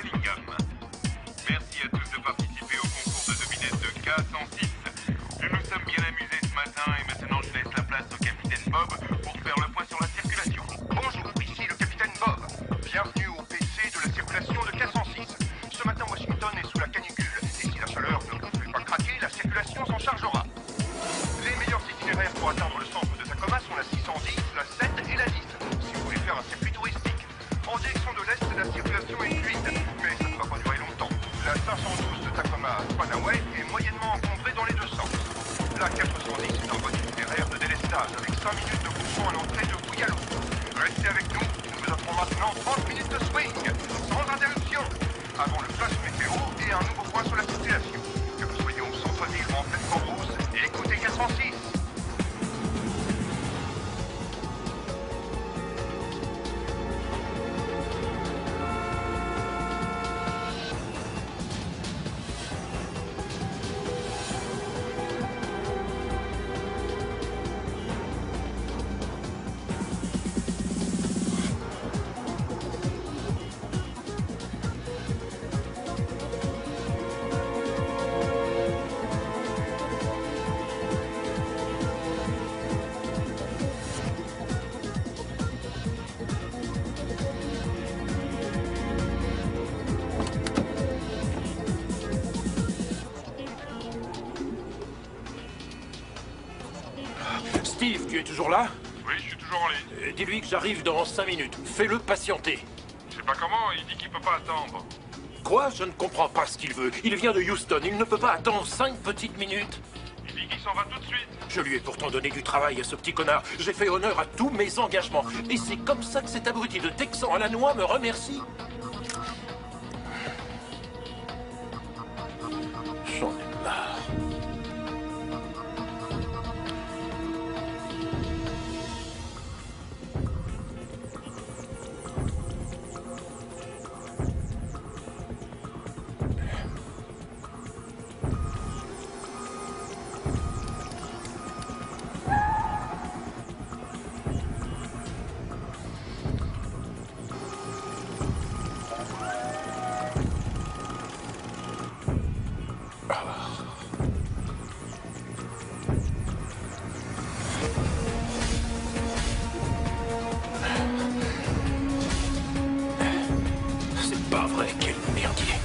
Cunningham. Merci à tous de participer au concours de devinettes de K106. Nous nous sommes bien amusés ce matin et maintenant je laisse la place au capitaine Bob pour faire le point sur la circulation. Bonjour, ici le capitaine Bob. Bienvenue au PC de la circulation de K106. Ce matin, Washington est sous la canicule. Et si la chaleur ne vous fait pas craquer, la circulation s'en chargera. Les meilleurs itinéraires pour atteindre le centre de Tacoma sont la 610, la 7 et la 10. Si vous voulez faire un circuit touristique. En direction de l'Est, la circulation est fluide, mais ça ne va pas durer longtemps. La 512 de Tacoma à Spanaway est moyennement encombrée dans les deux sens. La 410 est un bon itinéraire de délestage avec 5 minutes de bouchon à l'entrée de Bouillalo. Restez avec nous, nous vous offrons maintenant 30 minutes de swing, sans interruption, avant le flash météo et un nouveau point sur la circulation. Que vous soyez au centre-ville ou en pleine Port-Rousse, écoutez 406. Steve, tu es toujours là? Oui, je suis toujours en ligne. Dis-lui que j'arrive dans 5 minutes. Fais-le patienter. Je sais pas comment, il dit qu'il peut pas attendre. Quoi? Je ne comprends pas ce qu'il veut. Il vient de Houston, il ne peut pas attendre 5 petites minutes. Il dit qu'il s'en va tout de suite. Je lui ai pourtant donné du travail à ce petit connard. J'ai fait honneur à tous mes engagements. Et c'est comme ça que cet abruti de Texan à la noix me remercie. J'en ai marre. C'est pas vrai, quel merdier.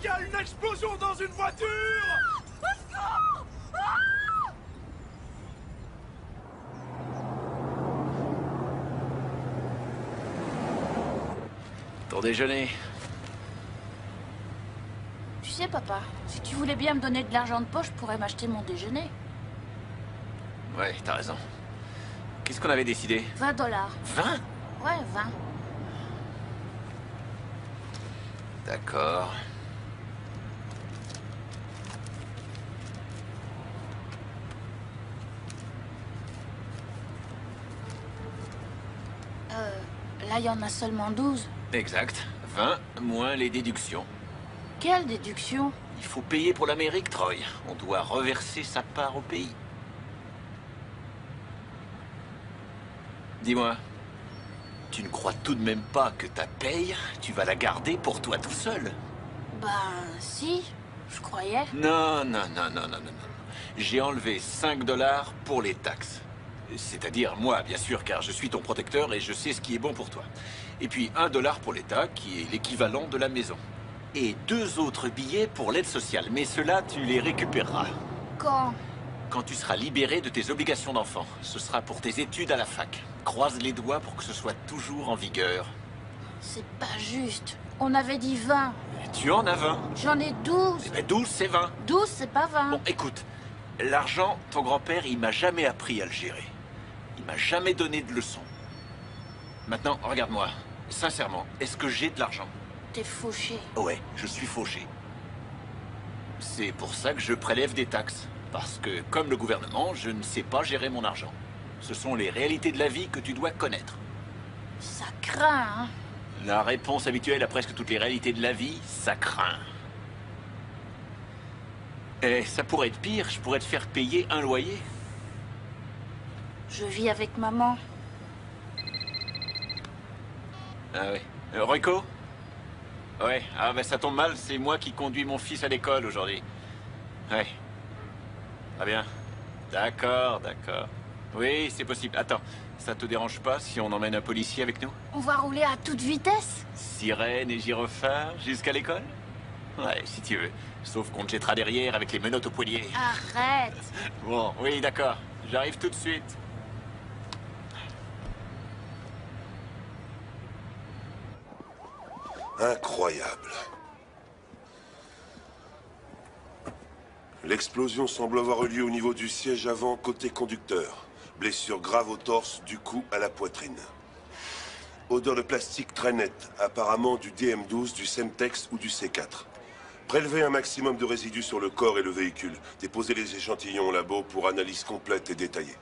Il y a une explosion dans une voiture! Ton déjeuner. Tu sais, papa, si tu voulais bien me donner de l'argent de poche, je pourrais m'acheter mon déjeuner. Ouais, t'as raison. Qu'est-ce qu'on avait décidé? 20 $. 20? Ouais, 20. D'accord. Là, il y en a seulement 12. Exact. 20 moins les déductions. Quelle déduction? Il faut payer pour l'Amérique, Troy. On doit reverser sa part au pays. Dis-moi, tu ne crois tout de même pas que ta paye, tu vas la garder pour toi tout seul? Ben, si, je croyais. Non, non, non, non, non, non, non. J'ai enlevé 5 $ pour les taxes. C'est-à-dire moi, bien sûr, car je suis ton protecteur et je sais ce qui est bon pour toi. Et puis 1 $ pour l'État, qui est l'équivalent de la maison. Et 2 autres billets pour l'aide sociale, mais ceux-là, tu les récupéreras. Quand? Quand tu seras libéré de tes obligations d'enfant. Ce sera pour tes études à la fac. Croise les doigts pour que ce soit toujours en vigueur. C'est pas juste. On avait dit 20. Et tu en as 20. J'en ai 12. Eh ben 12, c'est 20. 12, c'est pas 20. Bon, écoute. L'argent, ton grand-père, il m'a jamais appris à le gérer. Il m'a jamais donné de leçons. Maintenant, regarde-moi. Sincèrement, est-ce que j'ai de l'argent? T'es fauché. Ouais, je suis fauché. C'est pour ça que je prélève des taxes. Parce que, comme le gouvernement, je ne sais pas gérer mon argent. Ce sont les réalités de la vie que tu dois connaître. Ça craint, hein. La réponse habituelle à presque toutes les réalités de la vie, ça craint. Et ça pourrait être pire, je pourrais te faire payer un loyer. Je vis avec maman. Ah oui. Royco? Ouais, ah ben ça tombe mal, c'est moi qui conduis mon fils à l'école aujourd'hui. Ouais. Très bien. D'accord, d'accord. Oui, c'est possible. Attends, ça te dérange pas si on emmène un policier avec nous? On va rouler à toute vitesse. Sirène et gyrophare jusqu'à l'école? Ouais, si tu veux. Sauf qu'on te jettera derrière avec les menottes au poignet. Arrête. Bon, oui, d'accord. J'arrive tout de suite. Incroyable. L'explosion semble avoir eu lieu au niveau du siège avant côté conducteur. Blessure grave au torse, du cou à la poitrine. Odeur de plastique très nette, apparemment du DM12, du Semtex ou du C4. Prélevez un maximum de résidus sur le corps et le véhicule. Déposez les échantillons au labo pour analyse complète et détaillée.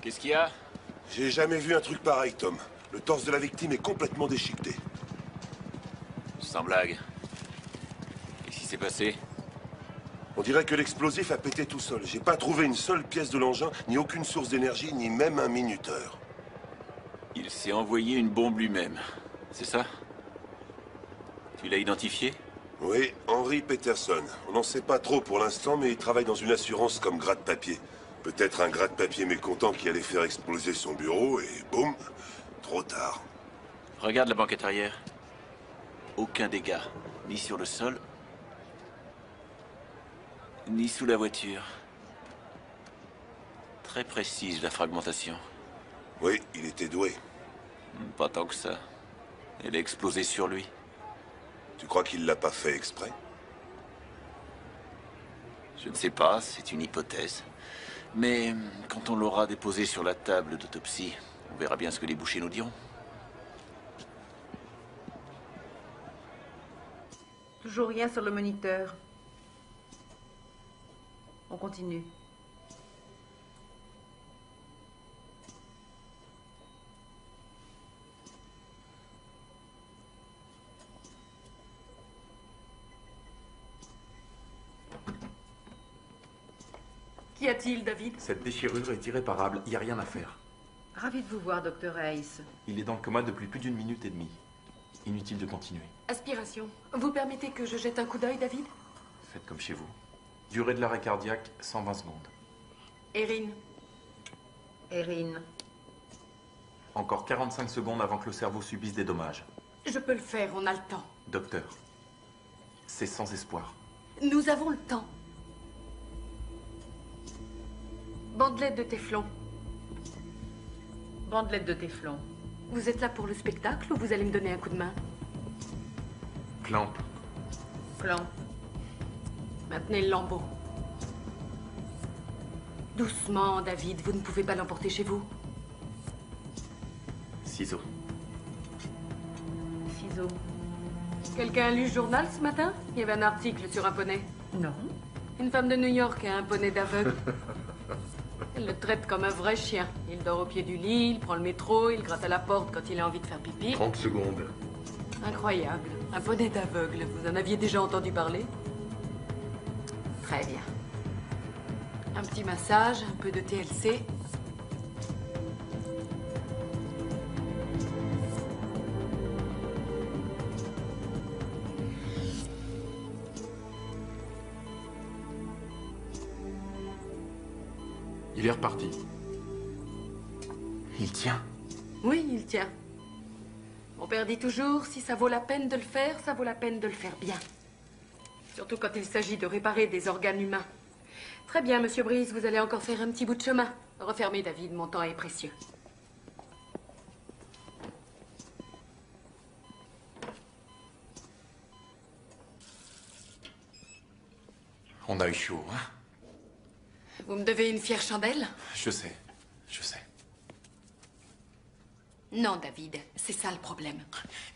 Qu'est-ce qu'il y a? J'ai jamais vu un truc pareil, Tom. Le torse de la victime est complètement déchiqueté. Sans blague. Qu'est-ce qui s'est passé? On dirait que l'explosif a pété tout seul. J'ai pas trouvé une seule pièce de l'engin, ni aucune source d'énergie, ni même un minuteur. Il s'est envoyé une bombe lui-même. C'est ça? Tu l'as identifié? Oui, Henry Peterson. On n'en sait pas trop pour l'instant, mais il travaille dans une assurance comme gratte-papier. Peut-être un gratte-papier mécontent qui allait faire exploser son bureau, et boum, trop tard. Regarde la banquette arrière. Aucun dégât, ni sur le sol, ni sous la voiture. Très précise la fragmentation. Oui, il était doué. Pas tant que ça. Elle a explosé sur lui. Tu crois qu'il l'a pas fait exprès? Je ne sais pas, c'est une hypothèse. Mais quand on l'aura déposé sur la table d'autopsie, on verra bien ce que les bouchers nous diront. Toujours rien sur le moniteur. On continue. Qu'y a-t-il, David? Cette déchirure est irréparable, il n'y a rien à faire. Ravi de vous voir, docteur Hayes. Il est dans le coma depuis plus d'1 minute et demie. Inutile de continuer. Aspiration. Vous permettez que je jette un coup d'œil, David? Faites comme chez vous. Durée de l'arrêt cardiaque, 120 secondes. Erin. Erin. Encore 45 secondes avant que le cerveau subisse des dommages. Je peux le faire, on a le temps. Docteur, c'est sans espoir. Nous avons le temps. Bandelette de téflon. Bandelette de téflon. Vous êtes là pour le spectacle ou vous allez me donner un coup de main? Clamp. Clamp. Maintenez le lambeau. Doucement, David, vous ne pouvez pas l'emporter chez vous. Ciseaux. Ciseaux. Quelqu'un a lu le journal ce matin? Il y avait un article sur un poney. Non. Une femme de New York a un poney d'aveugle. Elle le traite comme un vrai chien. Il dort au pied du lit, il prend le métro, il gratte à la porte quand il a envie de faire pipi. 30 secondes. Incroyable. Un poney d'aveugle. Vous en aviez déjà entendu parler? Très bien. Un petit massage, un peu de TLC. Il est reparti. Il tient. Oui, il tient. Mon père dit toujours, si ça vaut la peine de le faire, ça vaut la peine de le faire bien. Surtout quand il s'agit de réparer des organes humains. Très bien, Monsieur Brice, vous allez encore faire un petit bout de chemin. Refermez, David, mon temps est précieux. On a eu chaud, hein? Vous me devez une fière chandelle? Je sais, je sais. Non, David, c'est ça le problème.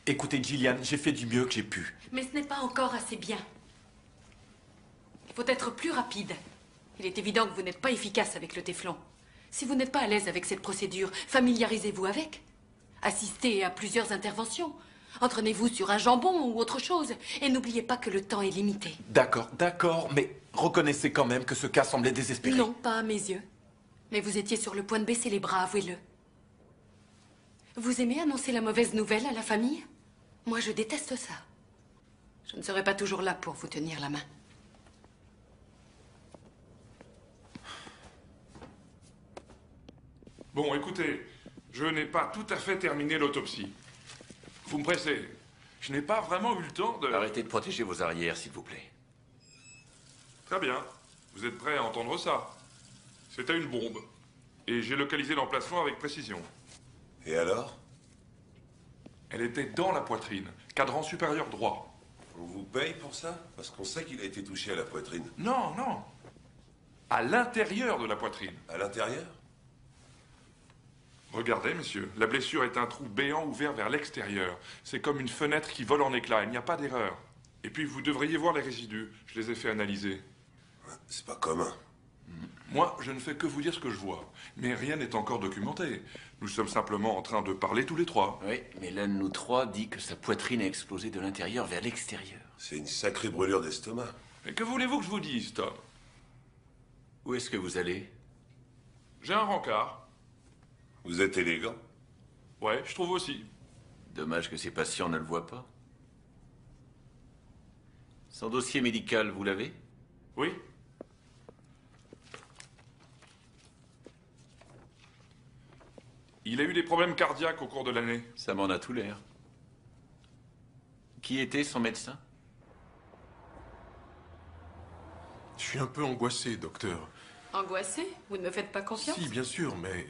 Écoutez, Gillian, j'ai fait du mieux que j'ai pu. Mais ce n'est pas encore assez bien. Il faut être plus rapide. Il est évident que vous n'êtes pas efficace avec le téflon. Si vous n'êtes pas à l'aise avec cette procédure, familiarisez-vous avec. Assistez à plusieurs interventions. Entraînez-vous sur un jambon ou autre chose. Et n'oubliez pas que le temps est limité. D'accord, mais reconnaissez quand même que ce cas semblait désespéré. Non, pas à mes yeux. Mais vous étiez sur le point de baisser les bras, avouez-le. Vous aimez annoncer la mauvaise nouvelle à la famille? Moi, je déteste ça. Je ne serai pas toujours là pour vous tenir la main. Bon, écoutez, je n'ai pas tout à fait terminé l'autopsie. Vous me pressez. Je n'ai pas vraiment eu le temps de... Arrêtez de protéger vos arrières, s'il vous plaît. Très bien. Vous êtes prêts à entendre ça? C'était une bombe. Et j'ai localisé l'emplacement avec précision. Et alors? Elle était dans la poitrine, cadran supérieur droit. On vous paye pour ça? Parce qu'on sait qu'il a été touché à la poitrine. Non, non. À l'intérieur de la poitrine. À l'intérieur? Regardez, monsieur, la blessure est un trou béant ouvert vers l'extérieur. C'est comme une fenêtre qui vole en éclats, il n'y a pas d'erreur. Et puis vous devriez voir les résidus, je les ai fait analyser. C'est pas commun. Moi, je ne fais que vous dire ce que je vois. Mais rien n'est encore documenté. Nous sommes simplement en train de parler tous les trois. Oui, mais l'un de nous trois dit que sa poitrine a explosé de l'intérieur vers l'extérieur. C'est une sacrée brûlure d'estomac. Mais que voulez-vous que je vous dise, Tom? Où est-ce que vous allez? J'ai un rencard. Vous êtes élégant. Ouais, je trouve aussi. Dommage que ces patients ne le voient pas. Son dossier médical, vous l'avez? Oui. Il a eu des problèmes cardiaques au cours de l'année. Ça m'en a tout l'air. Qui était son médecin? Je suis un peu angoissé, docteur. Angoissé? Vous ne me faites pas confiance? Si, bien sûr, mais...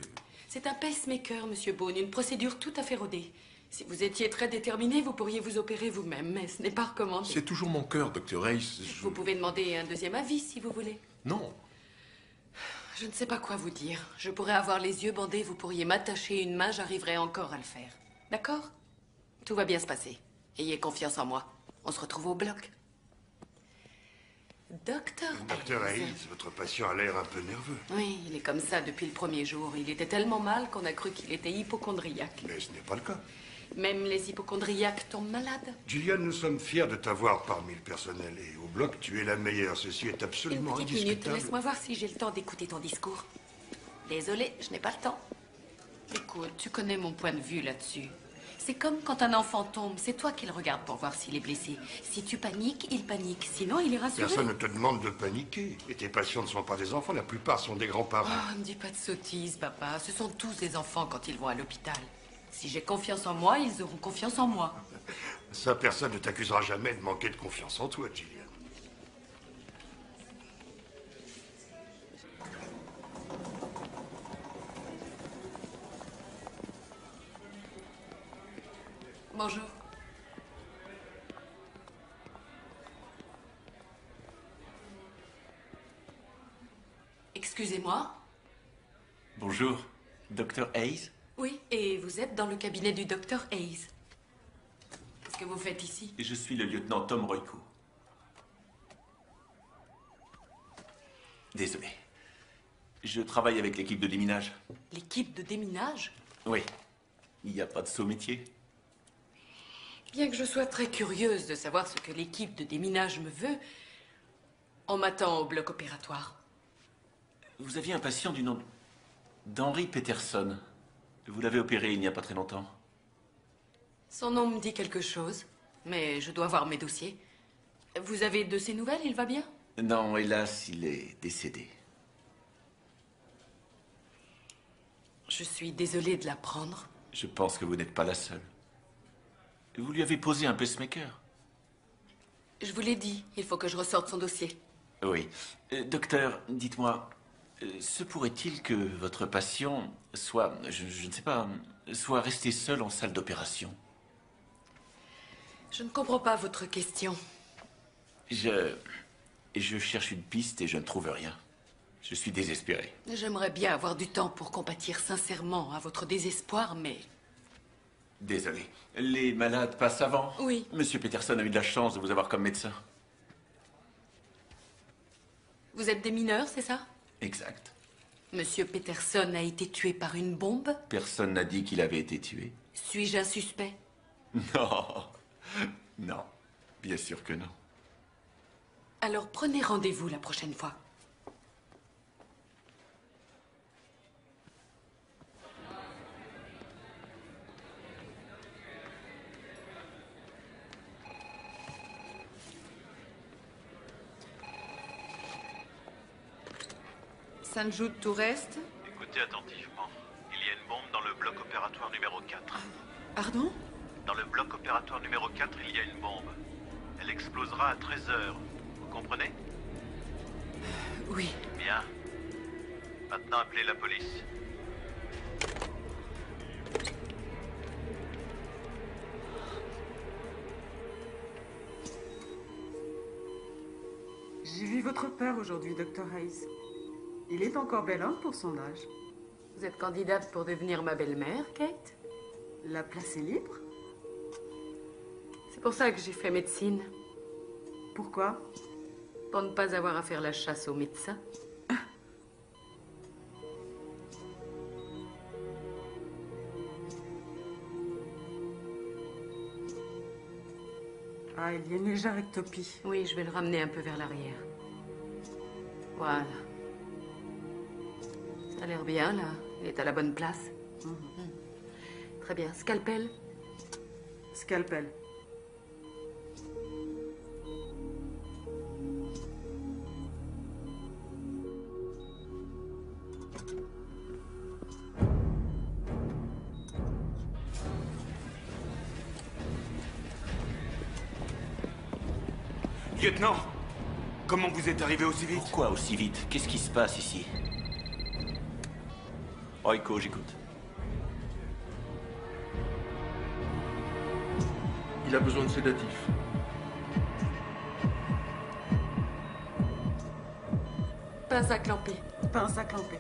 C'est un pacemaker, monsieur Boone, une procédure tout à fait rodée. Si vous étiez très déterminé, vous pourriez vous opérer vous-même, mais ce n'est pas recommandé. C'est toujours mon cœur, docteur Hayes. Vous pouvez demander un deuxième avis, si vous voulez. Non. Je ne sais pas quoi vous dire. Je pourrais avoir les yeux bandés, vous pourriez m'attacher une main, j'arriverai encore à le faire. D'accord? Tout va bien se passer. Ayez confiance en moi. On se retrouve au bloc. Docteur Hayes, votre patient a l'air un peu nerveux. Oui, il est comme ça depuis le premier jour. Il était tellement mal qu'on a cru qu'il était hypocondriaque. Mais ce n'est pas le cas. Même les hypocondriaques tombent malades. Gillian, nous sommes fiers de t'avoir parmi le personnel. Et au bloc, tu es la meilleure. Ceci est Une absolument petite minute, indiscutable. laisse-moi voir si j'ai le temps d'écouter ton discours. Désolée, je n'ai pas le temps. Écoute, tu connais mon point de vue là-dessus. C'est comme quand un enfant tombe, c'est toi qui le regardes pour voir s'il est blessé. Si tu paniques, il panique. Sinon, il est rassuré. Personne ne te demande de paniquer. Et tes patients ne sont pas des enfants, la plupart sont des grands-parents. Oh, ne dis pas de sottises, papa. Ce sont tous des enfants quand ils vont à l'hôpital. Si j'ai confiance en moi, ils auront confiance en moi. Ça, personne ne t'accusera jamais de manquer de confiance en toi, Gillian. Bonjour. Excusez-moi. Bonjour, docteur Hayes? Oui, et vous êtes dans le cabinet du docteur Hayes. Qu'est-ce que vous faites ici? Je suis le lieutenant Tom Royko. Désolé. Je travaille avec l'équipe de déminage. L'équipe de déminage? Oui. Il n'y a pas de saut métier. Bien que je sois très curieuse de savoir ce que l'équipe de déminage me veut, on m'attend au bloc opératoire. Vous aviez un patient du nom d'Henry Peterson. Vous l'avez opéré il n'y a pas très longtemps. Son nom me dit quelque chose, mais je dois voir mes dossiers. Vous avez de ses nouvelles, il va bien? Non, hélas, il est décédé. Je suis désolée de l'apprendre. Je pense que vous n'êtes pas la seule. Vous lui avez posé un pacemaker. Je vous l'ai dit, il faut que je ressorte son dossier. Oui. Docteur, dites-moi, se pourrait-il que votre patient soit, je ne sais pas, soit resté seul en salle d'opération? Je ne comprends pas votre question. Je cherche une piste et je ne trouve rien. Je suis désespéré. J'aimerais bien avoir du temps pour compatir sincèrement à votre désespoir, mais Désolé. Les malades passent avant? Oui. Monsieur Peterson a eu de la chance de vous avoir comme médecin. Vous êtes des mineurs, c'est ça? Exact. Monsieur Peterson a été tué par une bombe? Personne n'a dit qu'il avait été tué. Suis-je un suspect? Non. Non. Bien sûr que non. Alors prenez rendez-vous la prochaine fois. Saint-Jude Toureste. Écoutez attentivement. Il y a une bombe dans le bloc opératoire numéro 4. Pardon? Dans le bloc opératoire numéro 4, il y a une bombe. Elle explosera à 13h. Vous comprenez? Oui. Bien. Maintenant, appelez la police. J'ai vu votre père aujourd'hui, Dr. Hayes. Il est encore bel homme pour son âge. Vous êtes candidate pour devenir ma belle-mère, Kate? La place est libre? C'est pour ça que j'ai fait médecine. Pourquoi? Pour ne pas avoir à faire la chasse aux médecins. Ah, il y a une légère ectopie. Oui, je vais le ramener un peu vers l'arrière. Voilà. Ça a l'air bien, là. Il est à la bonne place. Très bien. Scalpel? Scalpel. Lieutenant, comment vous êtes arrivé aussi vite? Pourquoi aussi vite? Qu'est-ce qui se passe ici? Royco, j'écoute. Il a besoin de sédatifs. Pince à clamper. Pince à clamper.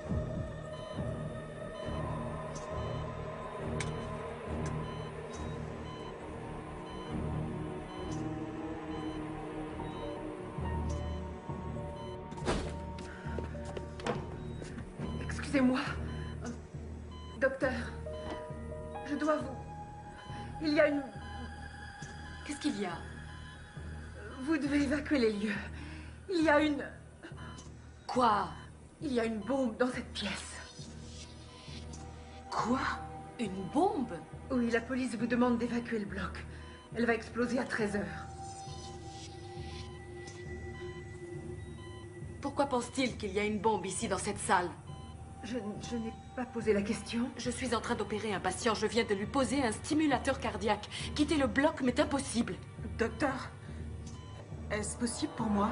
Excusez-moi. Docteur, je dois vous... Il y a une... Qu'est-ce qu'il y a? Vous devez évacuer les lieux. Il y a une... Quoi? Il y a une bombe dans cette pièce. Quoi? Une bombe? Oui, la police vous demande d'évacuer le bloc. Elle va exploser à 13h. Pourquoi pense-t-il qu'il y a une bombe ici dans cette salle? Je n'ai pas posé la question. Je suis en train d'opérer un patient. Je viens de lui poser un stimulateur cardiaque. Quitter le bloc m'est impossible. Docteur, est-ce possible pour moi?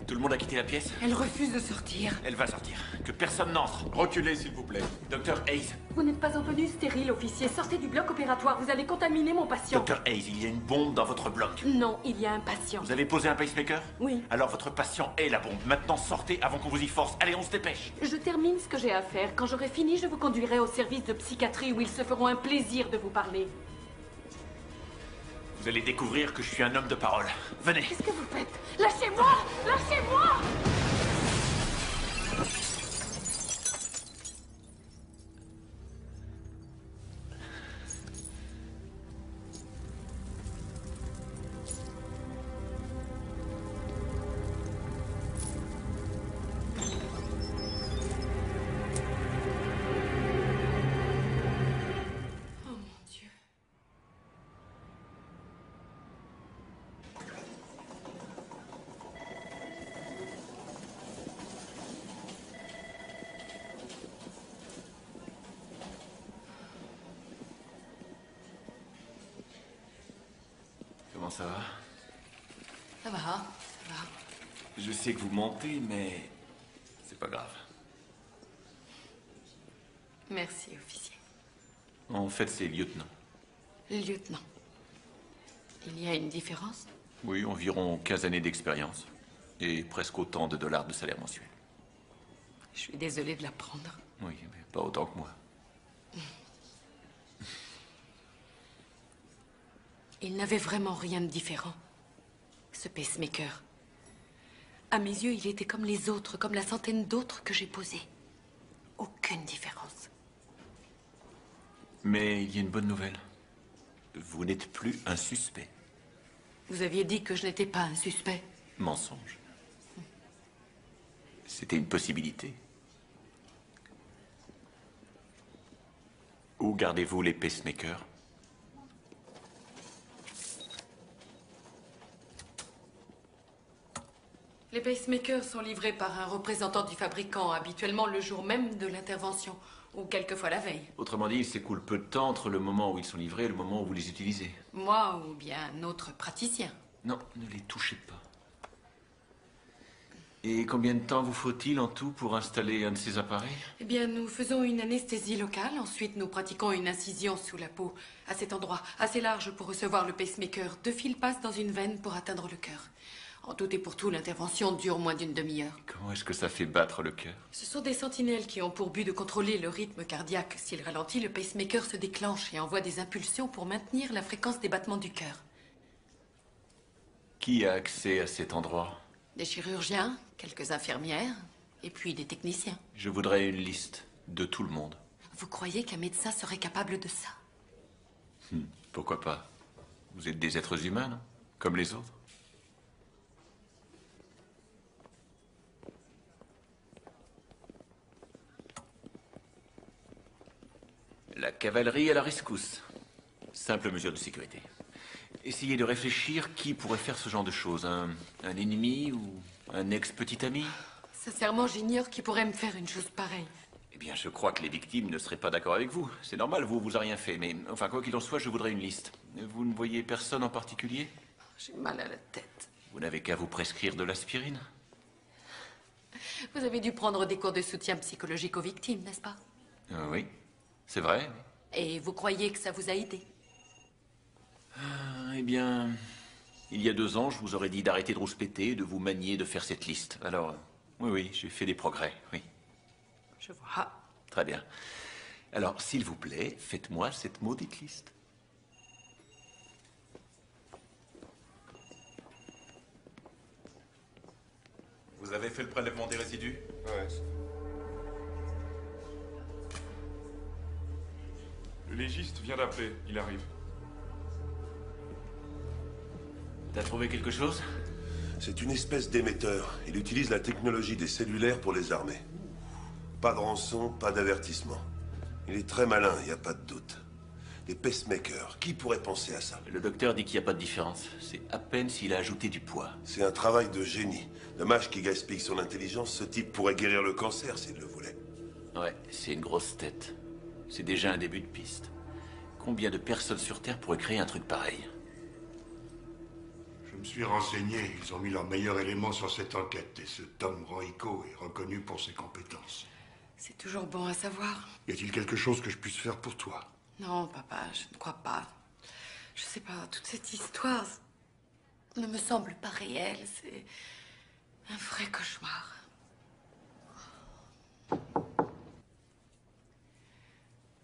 Tout le monde a quitté la pièce? Elle refuse de sortir. Elle va sortir. Que personne n'entre. Reculez, s'il vous plaît. Docteur Hayes. Vous n'êtes pas en tenue stérile, officier. Sortez du bloc opératoire. Vous allez contaminer mon patient. Docteur Hayes, il y a une bombe dans votre bloc. Non, il y a un patient. Vous avez posé un pacemaker? Oui. Alors votre patient est la bombe. Maintenant, sortez avant qu'on vous y force. Allez, on se dépêche. Je termine ce que j'ai à faire. Quand j'aurai fini, je vous conduirai au service de psychiatrie où ils se feront un plaisir de vous parler. Vous allez découvrir que je suis un homme de parole. Venez. Qu'est-ce que vous faites? Lâchez-moi! Lâchez-moi! Comment ça va? Ça va, ça va. Je sais que vous mentez, mais c'est pas grave. Merci, officier. En fait, c'est lieutenant. Lieutenant. Il y a une différence? Oui, environ 15 années d'expérience. Et presque autant de dollars de salaire mensuel. Je suis désolée de l'apprendre. Oui, mais pas autant que moi. Il n'avait vraiment rien de différent. Ce pacemaker. À mes yeux, il était comme les autres, comme la centaine d'autres que j'ai posés. Aucune différence. Mais il y a une bonne nouvelle. Vous n'êtes plus un suspect. Vous aviez dit que je n'étais pas un suspect. Mensonge. C'était une possibilité. Où gardez-vous les pacemakers? Les pacemakers sont livrés par un représentant du fabricant, habituellement le jour même de l'intervention, ou quelquefois la veille. Autrement dit, il s'écoule peu de temps entre le moment où ils sont livrés et le moment où vous les utilisez. Moi ou bien un autre praticien. Non, ne les touchez pas. Et combien de temps vous faut-il en tout pour installer un de ces appareils? Eh bien, nous faisons une anesthésie locale. Ensuite, nous pratiquons une incision sous la peau, à cet endroit, assez large pour recevoir le pacemaker. 2 fils passent dans une veine pour atteindre le cœur. En tout et pour tout, l'intervention dure moins d'une demi-heure. Comment est-ce que ça fait battre le cœur? Ce sont des sentinelles qui ont pour but de contrôler le rythme cardiaque. S'il ralentit, le pacemaker se déclenche et envoie des impulsions pour maintenir la fréquence des battements du cœur. Qui a accès à cet endroit? Des chirurgiens, quelques infirmières, et puis des techniciens. Je voudrais une liste de tout le monde. Vous croyez qu'un médecin serait capable de ça? Pourquoi pas? Vous êtes des êtres humains, non? Comme les autres. La cavalerie à la rescousse. Simple mesure de sécurité. Essayez de réfléchir qui pourrait faire ce genre de choses. Un ennemi ou un ex-petit ami? Sincèrement, j'ignore qui pourrait me faire une chose pareille. Eh bien, je crois que les victimes ne seraient pas d'accord avec vous. C'est normal, vous a rien fait. Mais enfin, quoi qu'il en soit, je voudrais une liste. Vous ne voyez personne en particulier? J'ai mal à la tête. Vous n'avez qu'à vous prescrire de l'aspirine. Vous avez dû prendre des cours de soutien psychologique aux victimes, n'est-ce pas? Oui, c'est vrai. Et vous croyez que ça vous a aidé? Eh bien, il y a 2 ans, je vous aurais dit d'arrêter de rouspéter, de vous manier, de faire cette liste. Alors, oui, j'ai fait des progrès, oui. Je vois. Très bien. Alors, s'il vous plaît, faites-moi cette maudite liste. Vous avez fait le prélèvement des résidus? Ouais. Le légiste vient d'appeler, il arrive. T'as trouvé quelque chose? C'est une espèce d'émetteur. Il utilise la technologie des cellulaires pour les armer. Pas de rançon, pas d'avertissement. Il est très malin, il n'y a pas de doute. Des pacemakers, qui pourrait penser à ça? Le docteur dit qu'il n'y a pas de différence. C'est à peine s'il a ajouté du poids. C'est un travail de génie. Dommage qu'il gaspille son intelligence. Ce type pourrait guérir le cancer s'il le voulait. Ouais, c'est une grosse tête. C'est déjà un début de piste. Combien de personnes sur Terre pourraient créer un truc pareil? Je me suis renseigné. Ils ont mis leur meilleur élément sur cette enquête. Et ce Tom Royko est reconnu pour ses compétences. C'est toujours bon à savoir. Y a-t-il quelque chose que je puisse faire pour toi? Non, papa, je ne crois pas. Je sais pas, toute cette histoire ne me semble pas réelle. C'est un vrai cauchemar.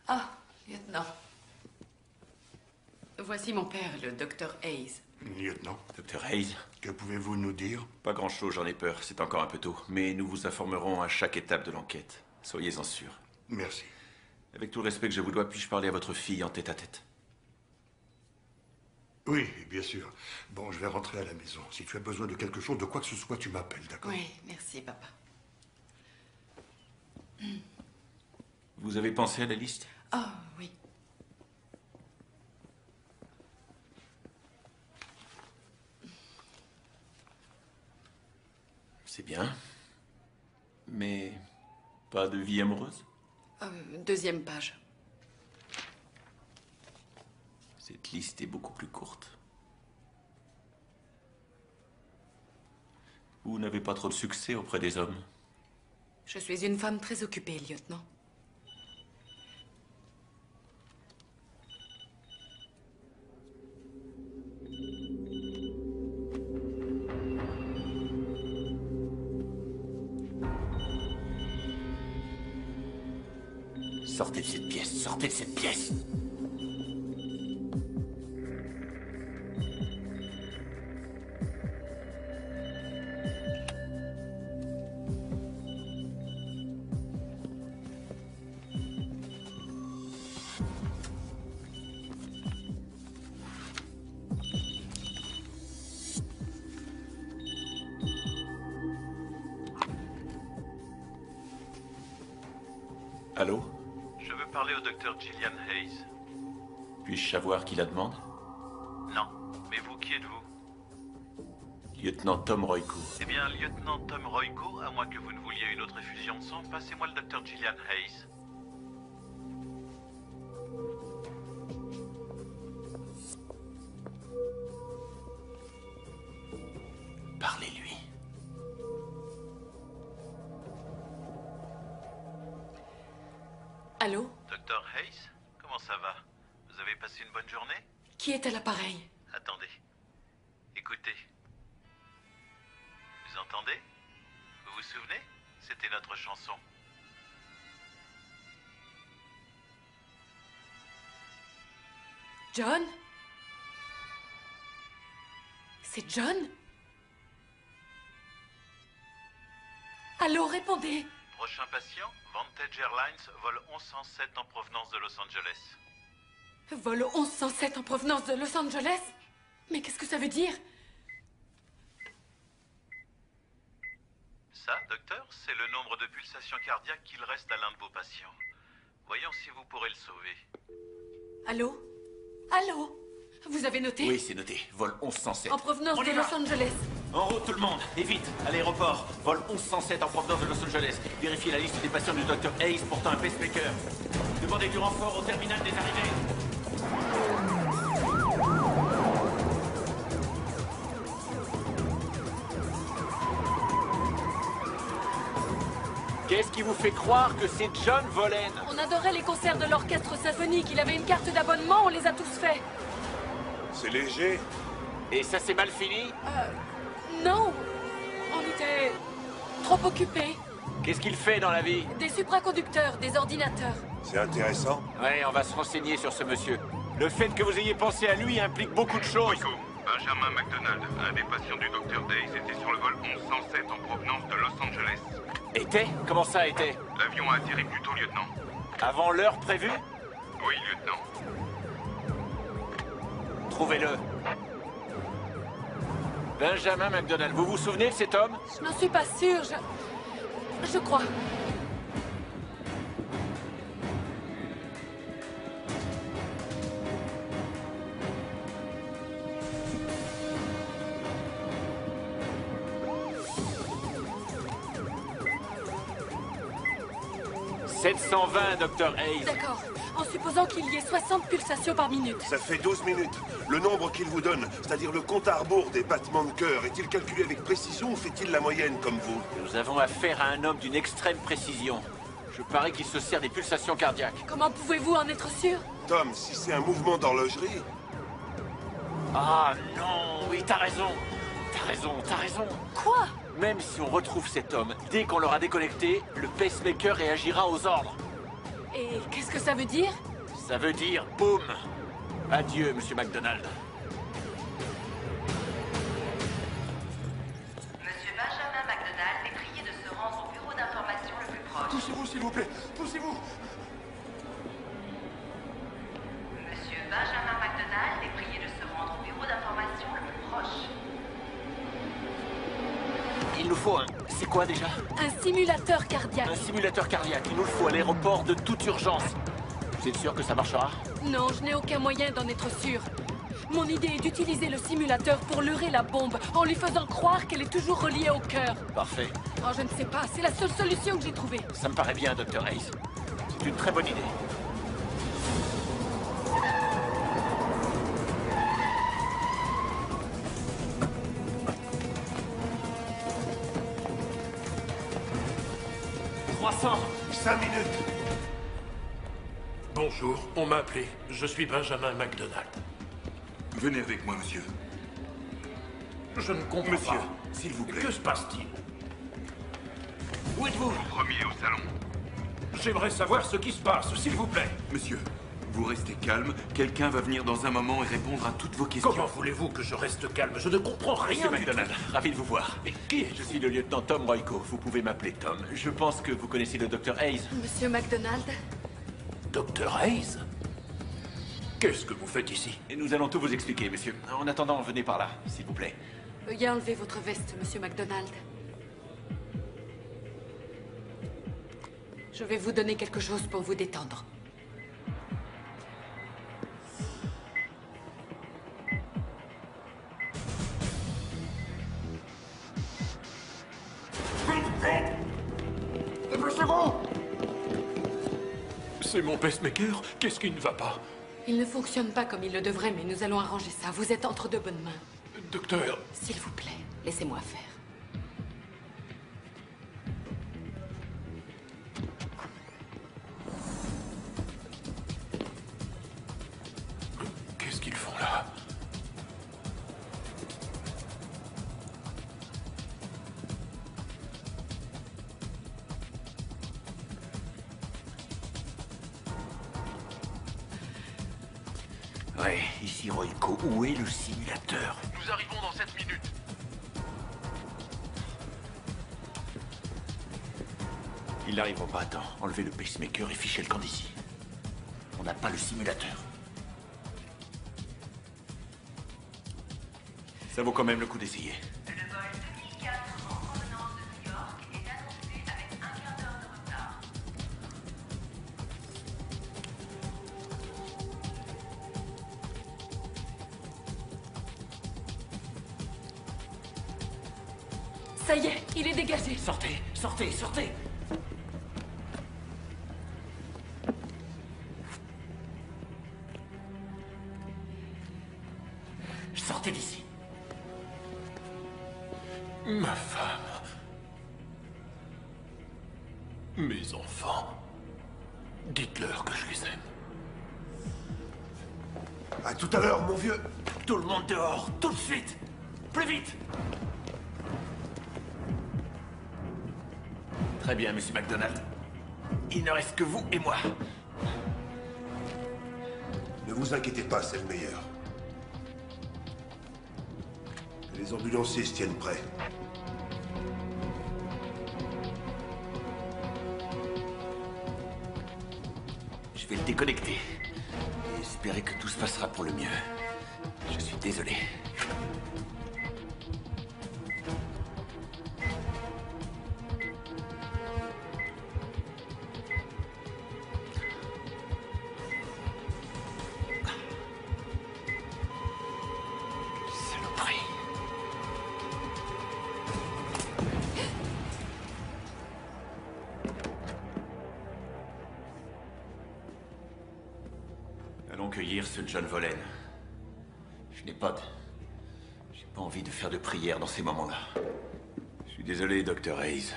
Ah, lieutenant. Voici mon père, le docteur Hayes. Lieutenant. Docteur Hayes. Que pouvez-vous nous dire? Pas grand-chose, j'en ai peur. C'est encore un peu tôt. Mais nous vous informerons à chaque étape de l'enquête. Soyez-en sûr. Merci. Avec tout le respect que je vous dois, puis-je parler à votre fille en tête-à-tête? Oui, bien sûr. Bon, je vais rentrer à la maison. Si tu as besoin de quelque chose, de quoi que ce soit, tu m'appelles, d'accord? Oui, merci, papa. Vous avez pensé à la liste? Ah, oui. C'est bien. Mais pas de vie amoureuse? Deuxième page. Cette liste est beaucoup plus courte. Vous n'avez pas trop de succès auprès des hommes? Je suis une femme très occupée, lieutenant. Sortez de cette pièce, sortez de cette pièce! Allô? Je veux parler au docteur Gillian Hayes. Puis-je savoir qui la demande? Non. Mais vous, qui êtes-vous? Lieutenant Tom Royko. Eh bien, lieutenant Tom Royko, à moins que vous ne vouliez une autre effusion de sang, passez-moi le docteur Gillian Hayes. Parlez-lui. Allô? Docteur Hayes, comment ça va? Vous avez passé une bonne journée? Qui est à l'appareil? Attendez. Écoutez. Vous entendez? Vous vous souvenez? C'était notre chanson. John? C'est John? Allô, répondez! Prochain patient, Vantage Airlines, vol 1107 en provenance de Los Angeles. Vol 1107 en provenance de Los Angeles? Mais qu'est-ce que ça veut dire? Ça, docteur, c'est le nombre de pulsations cardiaques qu'il reste à l'un de vos patients. Voyons si vous pourrez le sauver. Allô? Allô? Vous avez noté? Oui, c'est noté. Vol 1107. En provenance de Los Angeles. En route, tout le monde. Et vite, à l'aéroport. Vol 1107 en provenance de Los Angeles. Vérifiez la liste des patients du Dr Hayes portant un pacemaker. Demandez du renfort au terminal des arrivées. Qu'est-ce qui vous fait croire que c'est John Volen? On adorait les concerts de l'orchestre symphonique. Il avait une carte d'abonnement, on les a tous faits. C'est léger. Et ça s'est mal fini? Non. On était trop occupés. Qu'est-ce qu'il fait dans la vie? Des supraconducteurs, des ordinateurs. C'est intéressant. Ouais, on va se renseigner sur ce monsieur. Le fait que vous ayez pensé à lui implique beaucoup de choses. Rico, Benjamin McDonald, un des patients du Dr Hayes, était sur le vol 1107 en provenance de Los Angeles. Était? Comment ça était? L'avion a atterri plus tôt, lieutenant. Avant l'heure prévue? Oui, lieutenant. Trouvez-le. Benjamin McDonald, vous vous souvenez de cet homme? Je n'en suis pas sûre, je crois. « 720, Dr Hayes. » D'accord. En supposant qu'il y ait 60 pulsations par minute. Ça fait 12 minutes. Le nombre qu'il vous donne, c'est-à-dire le compte à rebours des battements de cœur, est-il calculé avec précision ou fait-il la moyenne comme vous? Nous avons affaire à un homme d'une extrême précision. Je parie qu'il se sert des pulsations cardiaques. Comment pouvez-vous en être sûr? Tom, si c'est un mouvement d'horlogerie... Ah non, oui, t'as raison. T'as raison. Quoi? Même si on retrouve cet homme, dès qu'on l'aura déconnecté, le pacemaker réagira aux ordres. Et qu'est-ce que ça veut dire? Ça veut dire boum. Adieu, Monsieur McDonald. Monsieur Benjamin McDonald est prié de se rendre au bureau d'information le plus proche. Poussez-vous, s'il vous plaît. Poussez-vous. Monsieur Benjamin McDonald est prié de se rendre au bureau d'information le plus proche. Il nous faut un... C'est quoi déjà? Un simulateur cardiaque. Un simulateur cardiaque. Il nous le faut à l'aéroport de toute urgence. Vous êtes sûr que ça marchera? Non, je n'ai aucun moyen d'en être sûr. Mon idée est d'utiliser le simulateur pour leurrer la bombe en lui faisant croire qu'elle est toujours reliée au cœur. Parfait. Oh, je ne sais pas. C'est la seule solution que j'ai trouvée. Ça me paraît bien, Dr Hayes. C'est une très bonne idée. « 5 minutes. Bonjour, on m'a appelé. Je suis Benjamin McDonald. Venez avec moi, monsieur. Je ne comprends Monsieur, pas. s'il vous plaît. Que se passe-t-il? Où êtes-vous? Premier au salon. J'aimerais savoir ce qui se passe, s'il vous plaît. Monsieur, vous restez calme. Quelqu'un va venir dans un moment et répondre à toutes vos questions. Comment voulez-vous que je reste calme? Je ne comprends rien. Monsieur McDonald, ravi de vous voir. Mais qui est-ce? Je suis le lieutenant Tom Royko. Vous pouvez m'appeler Tom. Je pense que vous connaissez le Dr Hayes. Monsieur McDonald? Dr Hayes? Qu'est-ce que vous faites ici? Et nous allons tout vous expliquer, monsieur. En attendant, venez par là, s'il vous plaît. Veuillez enlever votre veste, monsieur McDonald. Je vais vous donner quelque chose pour vous détendre. Dépêchez-vous! C'est mon pacemaker? Qu'est-ce qui ne va pas? Il ne fonctionne pas comme il le devrait, mais nous allons arranger ça. Vous êtes entre de bonnes mains. Docteur... S'il vous plaît, laissez-moi faire. Qu'est-ce qu'ils font là? Ouais, ici Royco, où est le simulateur? Nous arrivons dans 7 minutes. Ils n'arriveront pas à temps. Enlevez le pacemaker et fichez le camp d'ici. On n'a pas le simulateur. Ça vaut quand même le coup d'essayer. Le vol 2004 en provenance de New York est annoncé avec un quart d'heure de retard. Ça y est, il est dégagé. Sortez, sortez, sortez! Sortez d'ici. Ma femme. Mes enfants. Dites-leur que je les aime. À tout à l'heure, mon vieux. Tout le monde dehors, tout de suite! Plus vite! Très bien, monsieur McDonald. Il ne reste que vous et moi. Ne vous inquiétez pas, c'est le meilleur. Les ambulanciers se tiennent prêts. Je vais le déconnecter. Et espérer que tout se passera pour le mieux. Je suis désolé. Saloperie. Allons cueillir ce John Volen. J'ai pas envie de faire de prière dans ces moments-là. Je suis désolé, Dr. Hayes.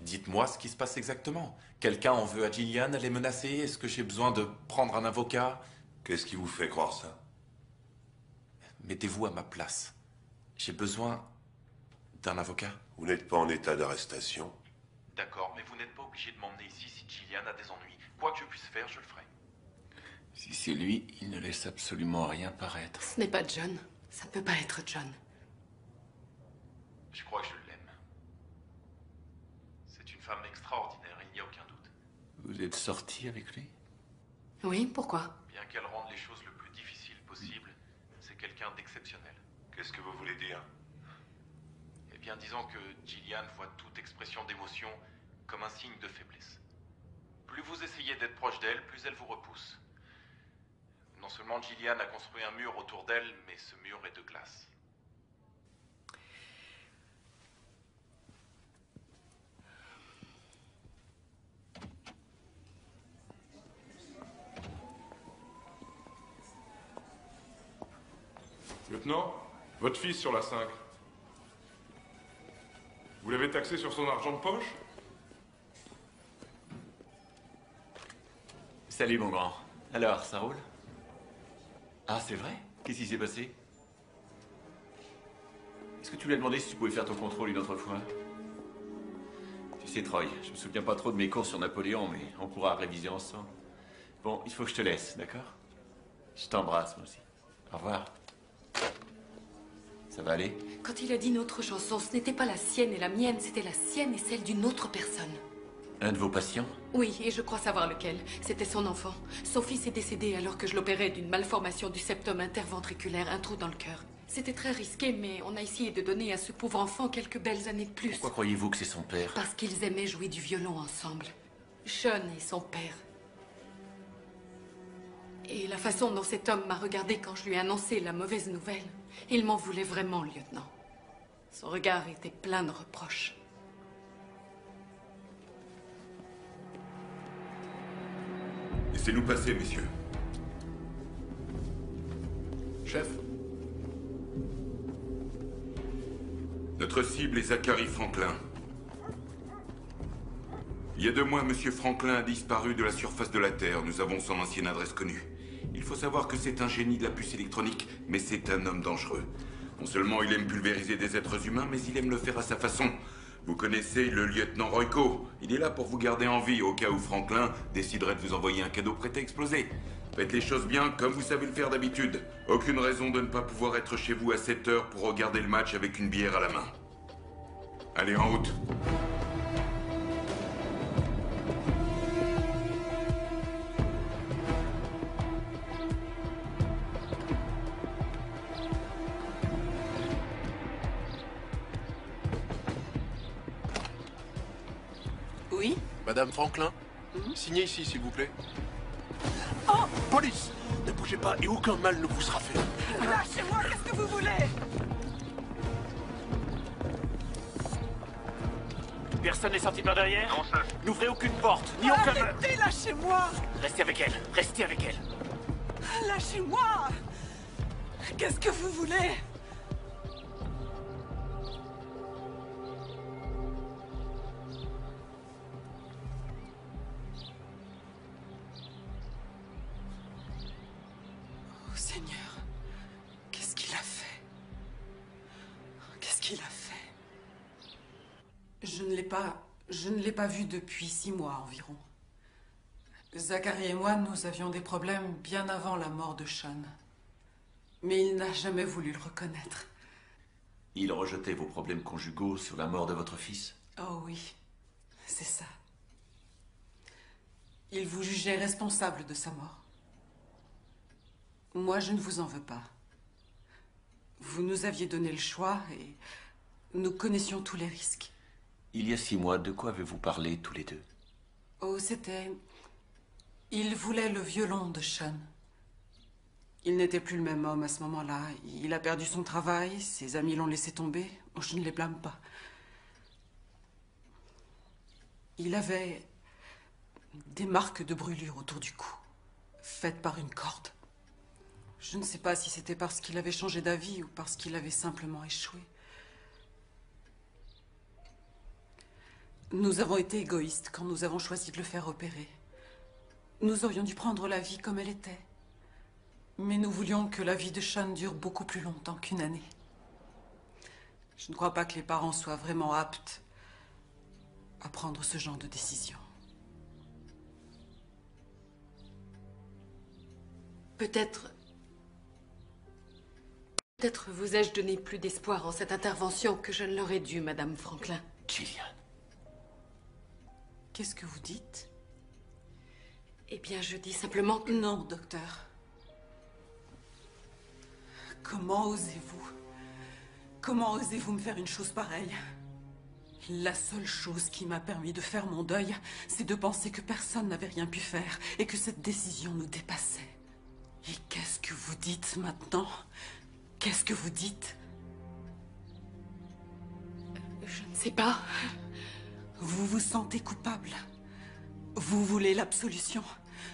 Dites-moi ce qui se passe exactement. Quelqu'un en veut à Gillian, elle est menacée. Est-ce que j'ai besoin de prendre un avocat? Qu'est-ce qui vous fait croire ça? Mettez-vous à ma place. J'ai besoin d'un avocat. Vous n'êtes pas en état d'arrestation. D'accord, mais vous n'êtes pas obligé de m'emmener ici si Gillian a des ennuis. Quoi que je puisse faire, je le ferai. Si c'est lui, il ne laisse absolument rien paraître. Ce n'est pas John. Ça ne peut pas être John. Je crois que je l'aime. C'est une femme extraordinaire, il n'y a aucun doute. Vous êtes sorti avec lui? Oui, pourquoi? Bien qu'elle rende les choses le plus difficiles possible, c'est quelqu'un d'exceptionnel. Qu'est-ce que vous voulez dire? Eh bien, disons que Gillian voit toute expression d'émotion comme un signe de faiblesse. Plus vous essayez d'être proche d'elle, plus elle vous repousse. Non seulement Gillian a construit un mur autour d'elle, mais ce mur est de glace. Lieutenant, votre fils sur la 5. Vous l'avez taxé sur son argent de poche? Salut, mon grand. Alors, ça roule? Ah, c'est vrai? Qu'est-ce qui s'est passé? Est-ce que tu lui as demandé si tu pouvais faire ton contrôle une autre fois? Tu C'est Troy. Je me souviens pas trop de mes cours sur Napoléon, mais on pourra réviser ensemble. Bon, il faut que je te laisse, d'accord? Je t'embrasse, moi aussi. Au revoir. Ça va aller? Quand il a dit notre chanson, ce n'était pas la sienne et la mienne, c'était la sienne et celle d'une autre personne. Un de vos patients? Oui, et je crois savoir lequel. C'était son enfant. Son fils est décédé alors que je l'opérais d'une malformation du septum interventriculaire, un trou dans le cœur. C'était très risqué, mais on a essayé de donner à ce pauvre enfant quelques belles années de plus. Pourquoi croyez-vous que c'est son père? Parce qu'ils aimaient jouer du violon ensemble. Sean et son père. Et la façon dont cet homme m'a regardé quand je lui ai annoncé la mauvaise nouvelle, il m'en voulait vraiment, lieutenant. Son regard était plein de reproches. Laissez-nous passer, messieurs. Chef. Notre cible est Zachary Franklin. Il y a 2 mois, Monsieur Franklin a disparu de la surface de la Terre. Nous avons son ancienne adresse connue. Il faut savoir que c'est un génie de la puce électronique, mais c'est un homme dangereux. Non seulement il aime pulvériser des êtres humains, mais il aime le faire à sa façon. Vous connaissez le lieutenant Royko. Il est là pour vous garder en vie au cas où Franklin déciderait de vous envoyer un cadeau prêt à exploser. Faites les choses bien comme vous savez le faire d'habitude. Aucune raison de ne pas pouvoir être chez vous à 7 heures pour regarder le match avec une bière à la main. Allez, en route. Oui? Madame Franklin, signez ici, s'il vous plaît. Oh! Police! Ne bougez pas et aucun mal ne vous sera fait. Lâchez-moi, qu'est-ce que vous voulez? Personne n'est sorti par derrière? Non, ça. N'ouvrez aucune porte, ni aucun... Arrêtez, lâchez-moi! Restez avec elle, restez avec elle. Lâchez-moi! Qu'est-ce que vous voulez? Oh Seigneur, qu'est-ce qu'il a fait? Qu'est-ce qu'il a fait? Je ne l'ai pas vu depuis 6 mois environ. Zachary et moi, nous avions des problèmes bien avant la mort de Sean. Mais il n'a jamais voulu le reconnaître. Il rejetait vos problèmes conjugaux sur la mort de votre fils? Oh oui, c'est ça. Il vous jugeait responsable de sa mort. Moi, je ne vous en veux pas. Vous nous aviez donné le choix et nous connaissions tous les risques. Il y a 6 mois, de quoi avez-vous parlé tous les deux? Oh, c'était... Il voulait le violon de Sean. Il n'était plus le même homme à ce moment-là. Il a perdu son travail, ses amis l'ont laissé tomber. Oh, je ne les blâme pas. Il avait des marques de brûlure autour du cou, faites par une corde. Je ne sais pas si c'était parce qu'il avait changé d'avis ou parce qu'il avait simplement échoué. Nous avons été égoïstes quand nous avons choisi de le faire opérer. Nous aurions dû prendre la vie comme elle était. Mais nous voulions que la vie de Sean dure beaucoup plus longtemps qu'1 année. Je ne crois pas que les parents soient vraiment aptes à prendre ce genre de décision. Peut-être vous ai-je donné plus d'espoir en cette intervention que je ne l'aurais dû, Madame Franklin. Gillian. Qu'est-ce que vous dites? Eh bien, je dis simplement que... Non, docteur. Comment osez-vous? Comment osez-vous me faire une chose pareille? La seule chose qui m'a permis de faire mon deuil, c'est de penser que personne n'avait rien pu faire et que cette décision nous dépassait. Et qu'est-ce que vous dites maintenant? Qu'est-ce que vous dites? Je ne sais pas. Vous vous sentez coupable? Vous voulez l'absolution?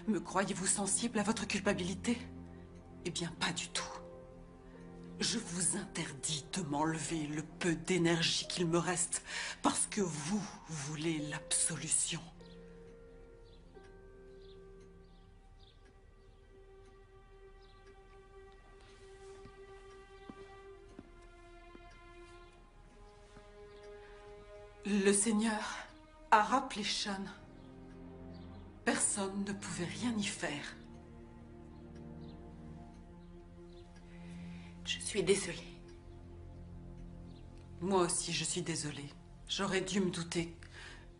Me croyez-vous sensible à votre culpabilité? Eh bien, pas du tout. Je vous interdis de m'enlever le peu d'énergie qu'il me reste parce que vous voulez l'absolution. Le Seigneur a rappelé Sean. Personne ne pouvait rien y faire. Je suis désolée. Moi aussi, je suis désolée. J'aurais dû me douter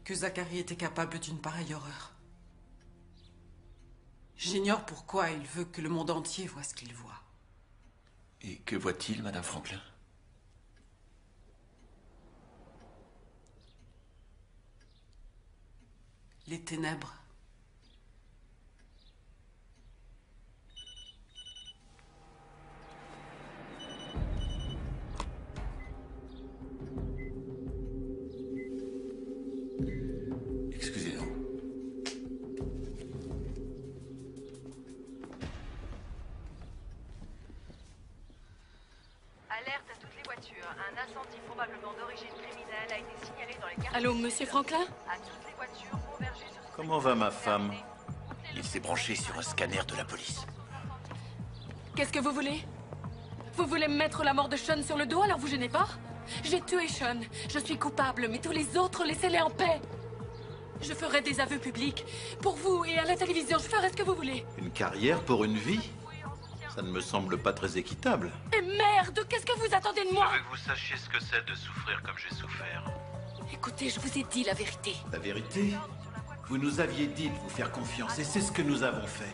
que Zachary était capable d'une pareille horreur. J'ignore pourquoi il veut que le monde entier voie ce qu'il voit. Et que voit-il, Madame Franklin? Les ténèbres. Excusez-nous. Alerte à toutes les voitures. Un incendie probablement d'origine criminelle a été signalé dans les quartiers. Allô, Monsieur Franklin? À toutes les voitures, convergez sur ce... Comment va ma femme? Il s'est branché sur un scanner de la police. Qu'est-ce que vous voulez? Vous voulez me mettre la mort de Sean sur le dos, alors vous gênez pas? J'ai tué Sean. Je suis coupable, mais tous les autres, laissez-les en paix. Je ferai des aveux publics. Pour vous et à la télévision, je ferai ce que vous voulez. Une carrière pour une vie? Ça ne me semble pas très équitable. Et merde, qu'est-ce que vous attendez de moi? Je veux que vous sachiez ce que c'est de souffrir comme j'ai souffert. Écoutez, je vous ai dit la vérité. La vérité? Vous nous aviez dit de vous faire confiance, et c'est ce que nous avons fait.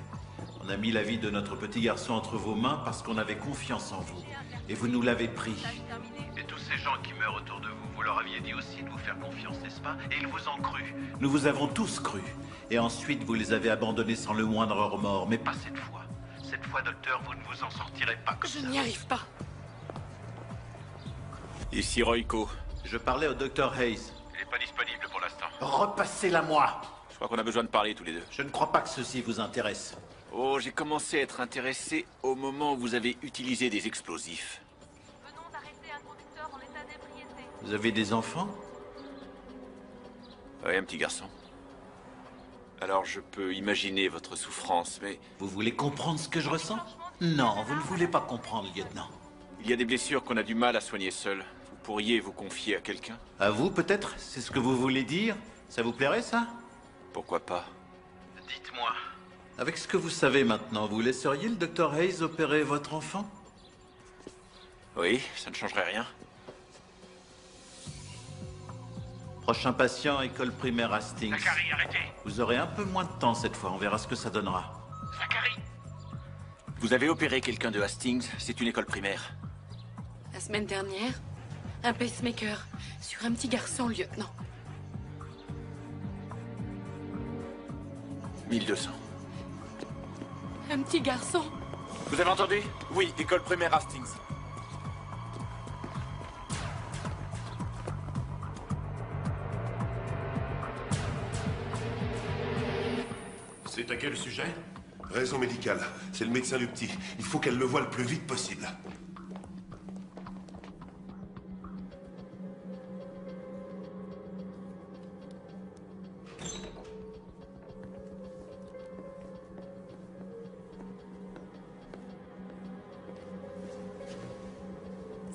On a mis la vie de notre petit garçon entre vos mains parce qu'on avait confiance en vous. Et vous nous l'avez pris. Et tous ces gens qui meurent autour de vous, vous leur aviez dit aussi de vous faire confiance, n'est-ce pas? Et ils vous ont cru. Nous vous avons tous cru. Et ensuite, vous les avez abandonnés sans le moindre remords, mais Pas cette fois. Cette fois, docteur, vous ne vous en sortirez pas comme ça. Je n'y arrive pas. Ici Royco. Je parlais au docteur Hayes. Il n'est pas disponible pour l'instant. Repassez-la moi. Je crois qu'on a besoin de parler tous les deux. Je ne crois pas que ceci vous intéresse. Oh, j'ai commencé à être intéressé au moment où vous avez utilisé des explosifs. Venons d'arrêter un conducteur en état d'ébriété. Vous avez des enfants? Oui, un petit garçon. Alors je peux imaginer votre souffrance, mais... Vous voulez comprendre ce que je ressens? Non, vous ne voulez pas comprendre, lieutenant. Il y a des blessures qu'on a du mal à soigner seul. Vous pourriez vous confier à quelqu'un? À vous, peut-être? C'est ce que vous voulez dire? Ça vous plairait, ça? Pourquoi pas? Dites-moi. Avec ce que vous savez maintenant, vous laisseriez le docteur Hayes opérer votre enfant? Oui, ça ne changerait rien. Prochain patient, école primaire Hastings. Zachary, arrêtez! Vous aurez un peu moins de temps cette fois, on verra ce que ça donnera. Zachary! Vous avez opéré quelqu'un de Hastings, c'est une école primaire. La semaine dernière, un pacemaker sur un petit garçon, lieutenant. 1200. Un petit garçon. Vous avez entendu? Oui, école primaire Hastings. C'est à quel sujet? Raison médicale. C'est le médecin du petit. Il faut qu'elle le voie le plus vite possible.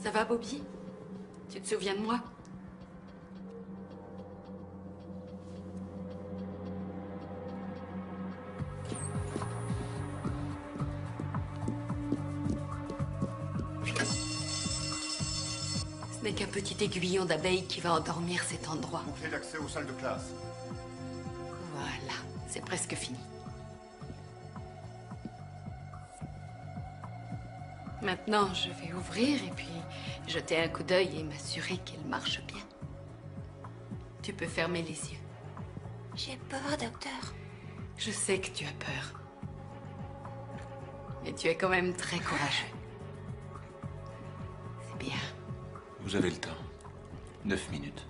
Ça va, Bobby? Tu te souviens de moi? Ce n'est qu'un petit aiguillon d'abeille qui va endormir cet endroit. Pour clé d'accès aux salles de classe. Voilà, c'est presque fini. Maintenant, je vais ouvrir et puis jeter un coup d'œil et m'assurer qu'elle marche bien. Tu peux fermer les yeux. J'ai peur, docteur. Je sais que tu as peur. Mais tu es quand même très courageux. C'est bien. Vous avez le temps. 9 minutes.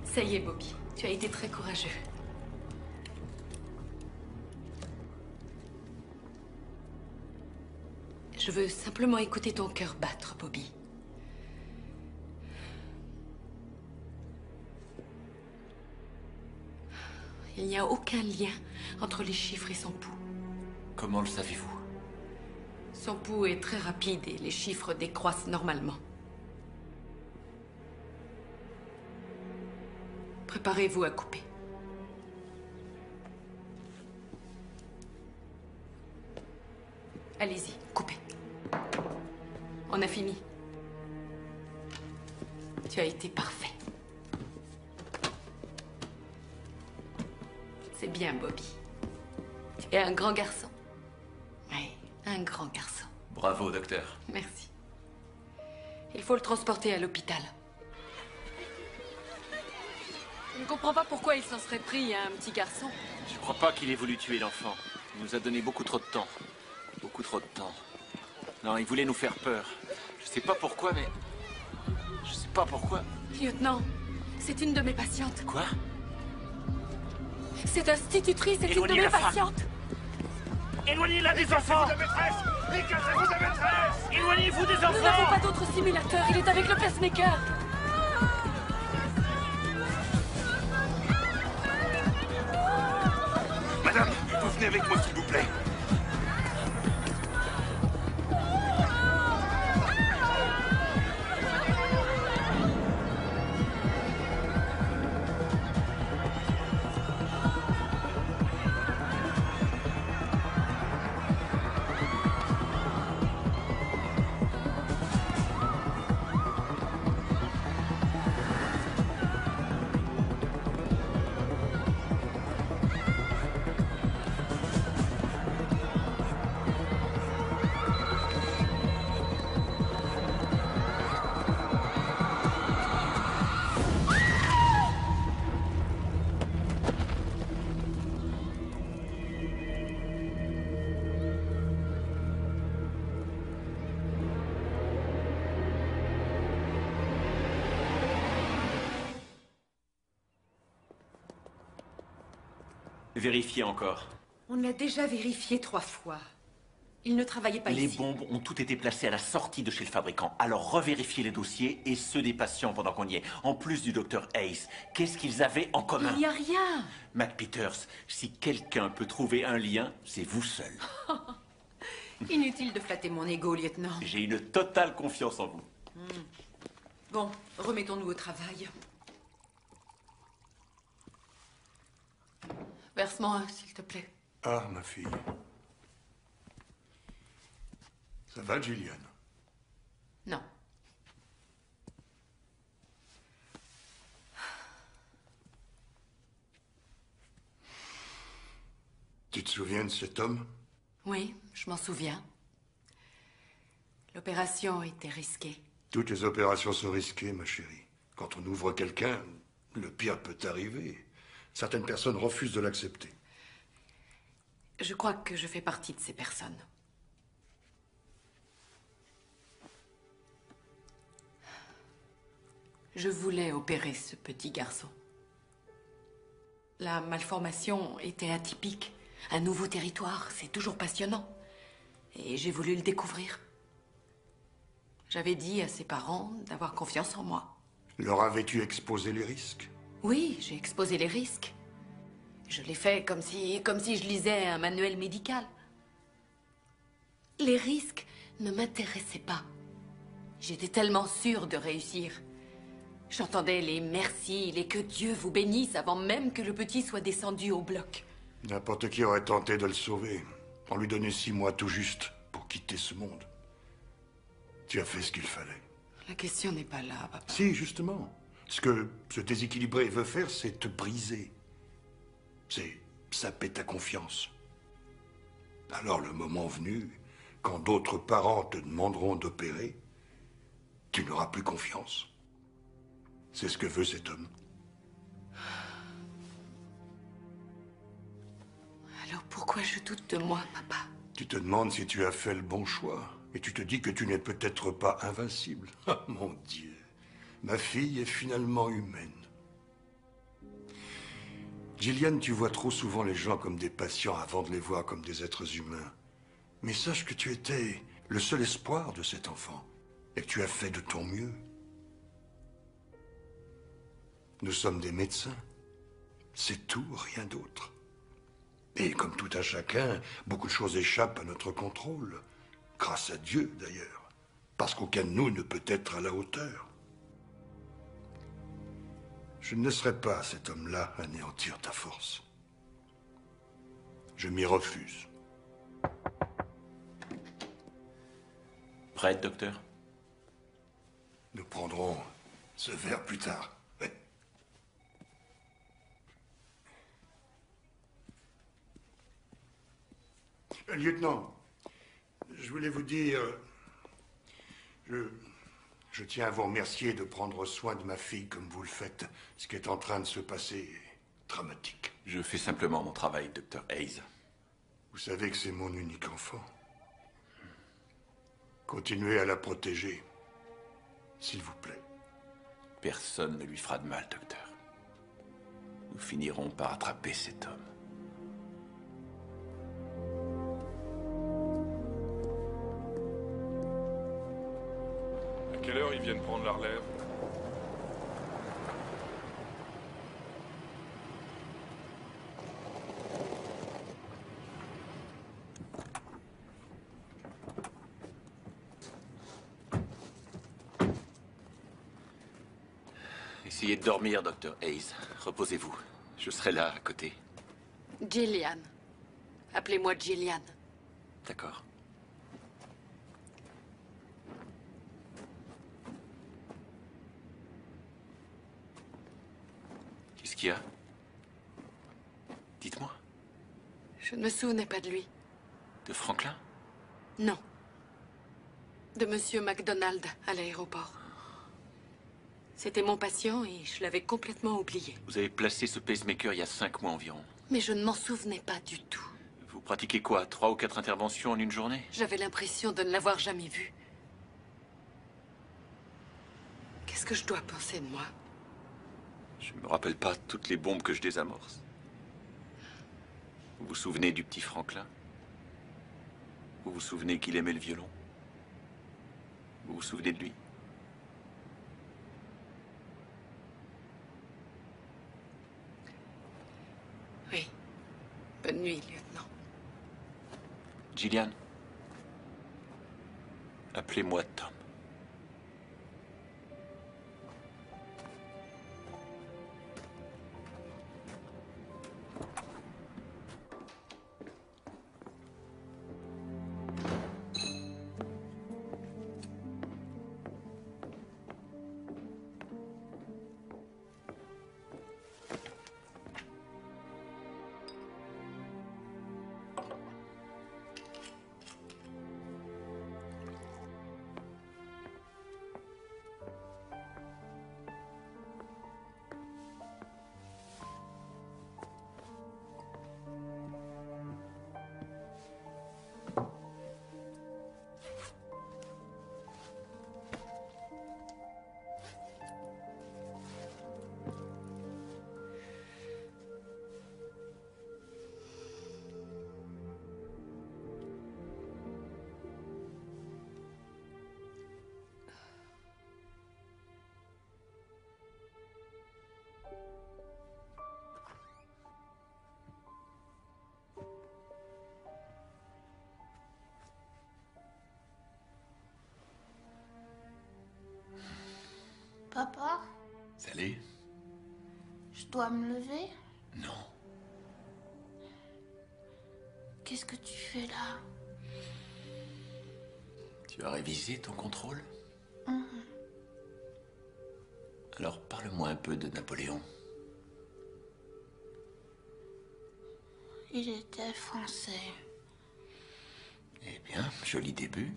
Ça y est, Bobby. Tu as été très courageux. Je veux simplement écouter ton cœur battre, Bobby. Il n'y a aucun lien entre les chiffres et son pouls. Comment le savez-vous? Son pouls est très rapide et les chiffres décroissent normalement. Préparez-vous à couper. Allez-y, coupez. On a fini. Tu as été parfait. C'est bien, Bobby. Tu es un grand garçon. Oui, un grand garçon. Bravo, docteur. Merci. Il faut le transporter à l'hôpital. Je ne comprends pas pourquoi il s'en serait pris à un petit garçon. Je crois pas qu'il ait voulu tuer l'enfant. Il nous a donné beaucoup trop de temps. Beaucoup trop de temps. Non, il voulait nous faire peur. Je sais pas pourquoi, mais... Je sais pas pourquoi. Lieutenant, c'est une de mes patientes. Quoi? Cette institutrice est une de Éloignez mes la femme. patientes. Éloignez-la des enfants! Décachez-vous de maîtresse! Éloignez-vous des Nous n'avons enfants! pas d'autre simulateur. Il est avec le pacemaker. Madame, vous venez avec moi, s'il vous plaît. Vérifiez encore. On l'a déjà vérifié 3 fois. Il ne travaillait pas Les ici. bombes ont toutes été placées à la sortie de chez le fabricant. Alors revérifiez les dossiers et ceux des patients pendant qu'on y est. En plus du docteur Hayes, qu'est-ce qu'ils avaient en commun? Il n'y a rien. McPeters, si quelqu'un peut trouver un lien, c'est vous seul. Inutile de flatter mon ego, lieutenant. J'ai une totale confiance en vous. Bon, remettons-nous au travail. Verse-moi un, s'il te plaît. Ah, ma fille. Ça va, Gillian? Non. Tu te souviens de cet homme? Oui, je m'en souviens. L'opération était risquée. Toutes les opérations sont risquées, ma chérie. Quand on ouvre quelqu'un, le pire peut arriver. Certaines personnes refusent de l'accepter. Je crois que je fais partie de ces personnes. Je voulais opérer ce petit garçon. La malformation était atypique. Un nouveau territoire, c'est toujours passionnant. Et j'ai voulu le découvrir. J'avais dit à ses parents d'avoir confiance en moi. Leur avais-tu exposé les risques? Oui, j'ai exposé les risques. Je l'ai fait comme si je lisais un manuel médical. Les risques ne m'intéressaient pas. J'étais tellement sûre de réussir. J'entendais les merci, les que Dieu vous bénisse avant même que le petit soit descendu au bloc. N'importe qui aurait tenté de le sauver. On lui donnait 6 mois tout juste pour quitter ce monde. Tu as fait ce qu'il fallait. La question n'est pas là, papa. Si, justement. Ce que ce déséquilibré veut faire, c'est te briser. C'est saper ta confiance. Alors, le moment venu, quand d'autres parents te demanderont d'opérer, tu n'auras plus confiance. C'est ce que veut cet homme. Alors pourquoi je doute de moi, papa? Tu te demandes si tu as fait le bon choix. Et tu te dis que tu n'es peut-être pas invincible. Ah, mon Dieu. Ma fille est finalement humaine. Gillian, tu vois trop souvent les gens comme des patients avant de les voir comme des êtres humains. Mais sache que tu étais le seul espoir de cet enfant. Et que tu as fait de ton mieux. Nous sommes des médecins. C'est tout, rien d'autre. Et comme tout à chacun, beaucoup de choses échappent à notre contrôle. Grâce à Dieu, d'ailleurs. Parce qu'aucun de nous ne peut être à la hauteur. Je ne laisserai pas cet homme-là anéantir ta force. Je m'y refuse. Prête, docteur? Nous prendrons ce verre plus tard. Ouais. Lieutenant, je voulais vous dire... Je tiens à vous remercier de prendre soin de ma fille comme vous le faites. Ce qui est en train de se passer est dramatique. Je fais simplement mon travail, docteur Hayes. Vous savez que c'est mon unique enfant. Continuez à la protéger, s'il vous plaît. Personne ne lui fera de mal, docteur. Nous finirons par attraper cet homme. À quelle heure ils viennent prendre la relève? Essayez de dormir, docteur Hayes. Reposez-vous. Je serai là, à côté. Gillian. Appelez-moi Gillian. D'accord. Qu'est-ce qu'il y a? Dites-moi. Je ne me souvenais pas de lui. De Franklin? Non. De Monsieur MacDonald à l'aéroport. C'était mon patient et je l'avais complètement oublié. Vous avez placé ce pacemaker il y a 5 mois environ. Mais je ne m'en souvenais pas du tout. Vous pratiquez quoi? 3 ou 4 interventions en une journée? J'avais l'impression de ne l'avoir jamais vu. Qu'est-ce que je dois penser de moi? Je ne me rappelle pas toutes les bombes que je désamorce. Vous vous souvenez du petit Franklin? Vous vous souvenez qu'il aimait le violon? Vous vous souvenez de lui? Oui. Bonne nuit, lieutenant. Gillian, appelez-moi Tom. Papa, Salut. je dois me lever? Non. Qu'est-ce que tu fais là? Tu as révisé ton contrôle? Mhm. Alors parle-moi un peu de Napoléon. Il était français. Eh bien, joli début.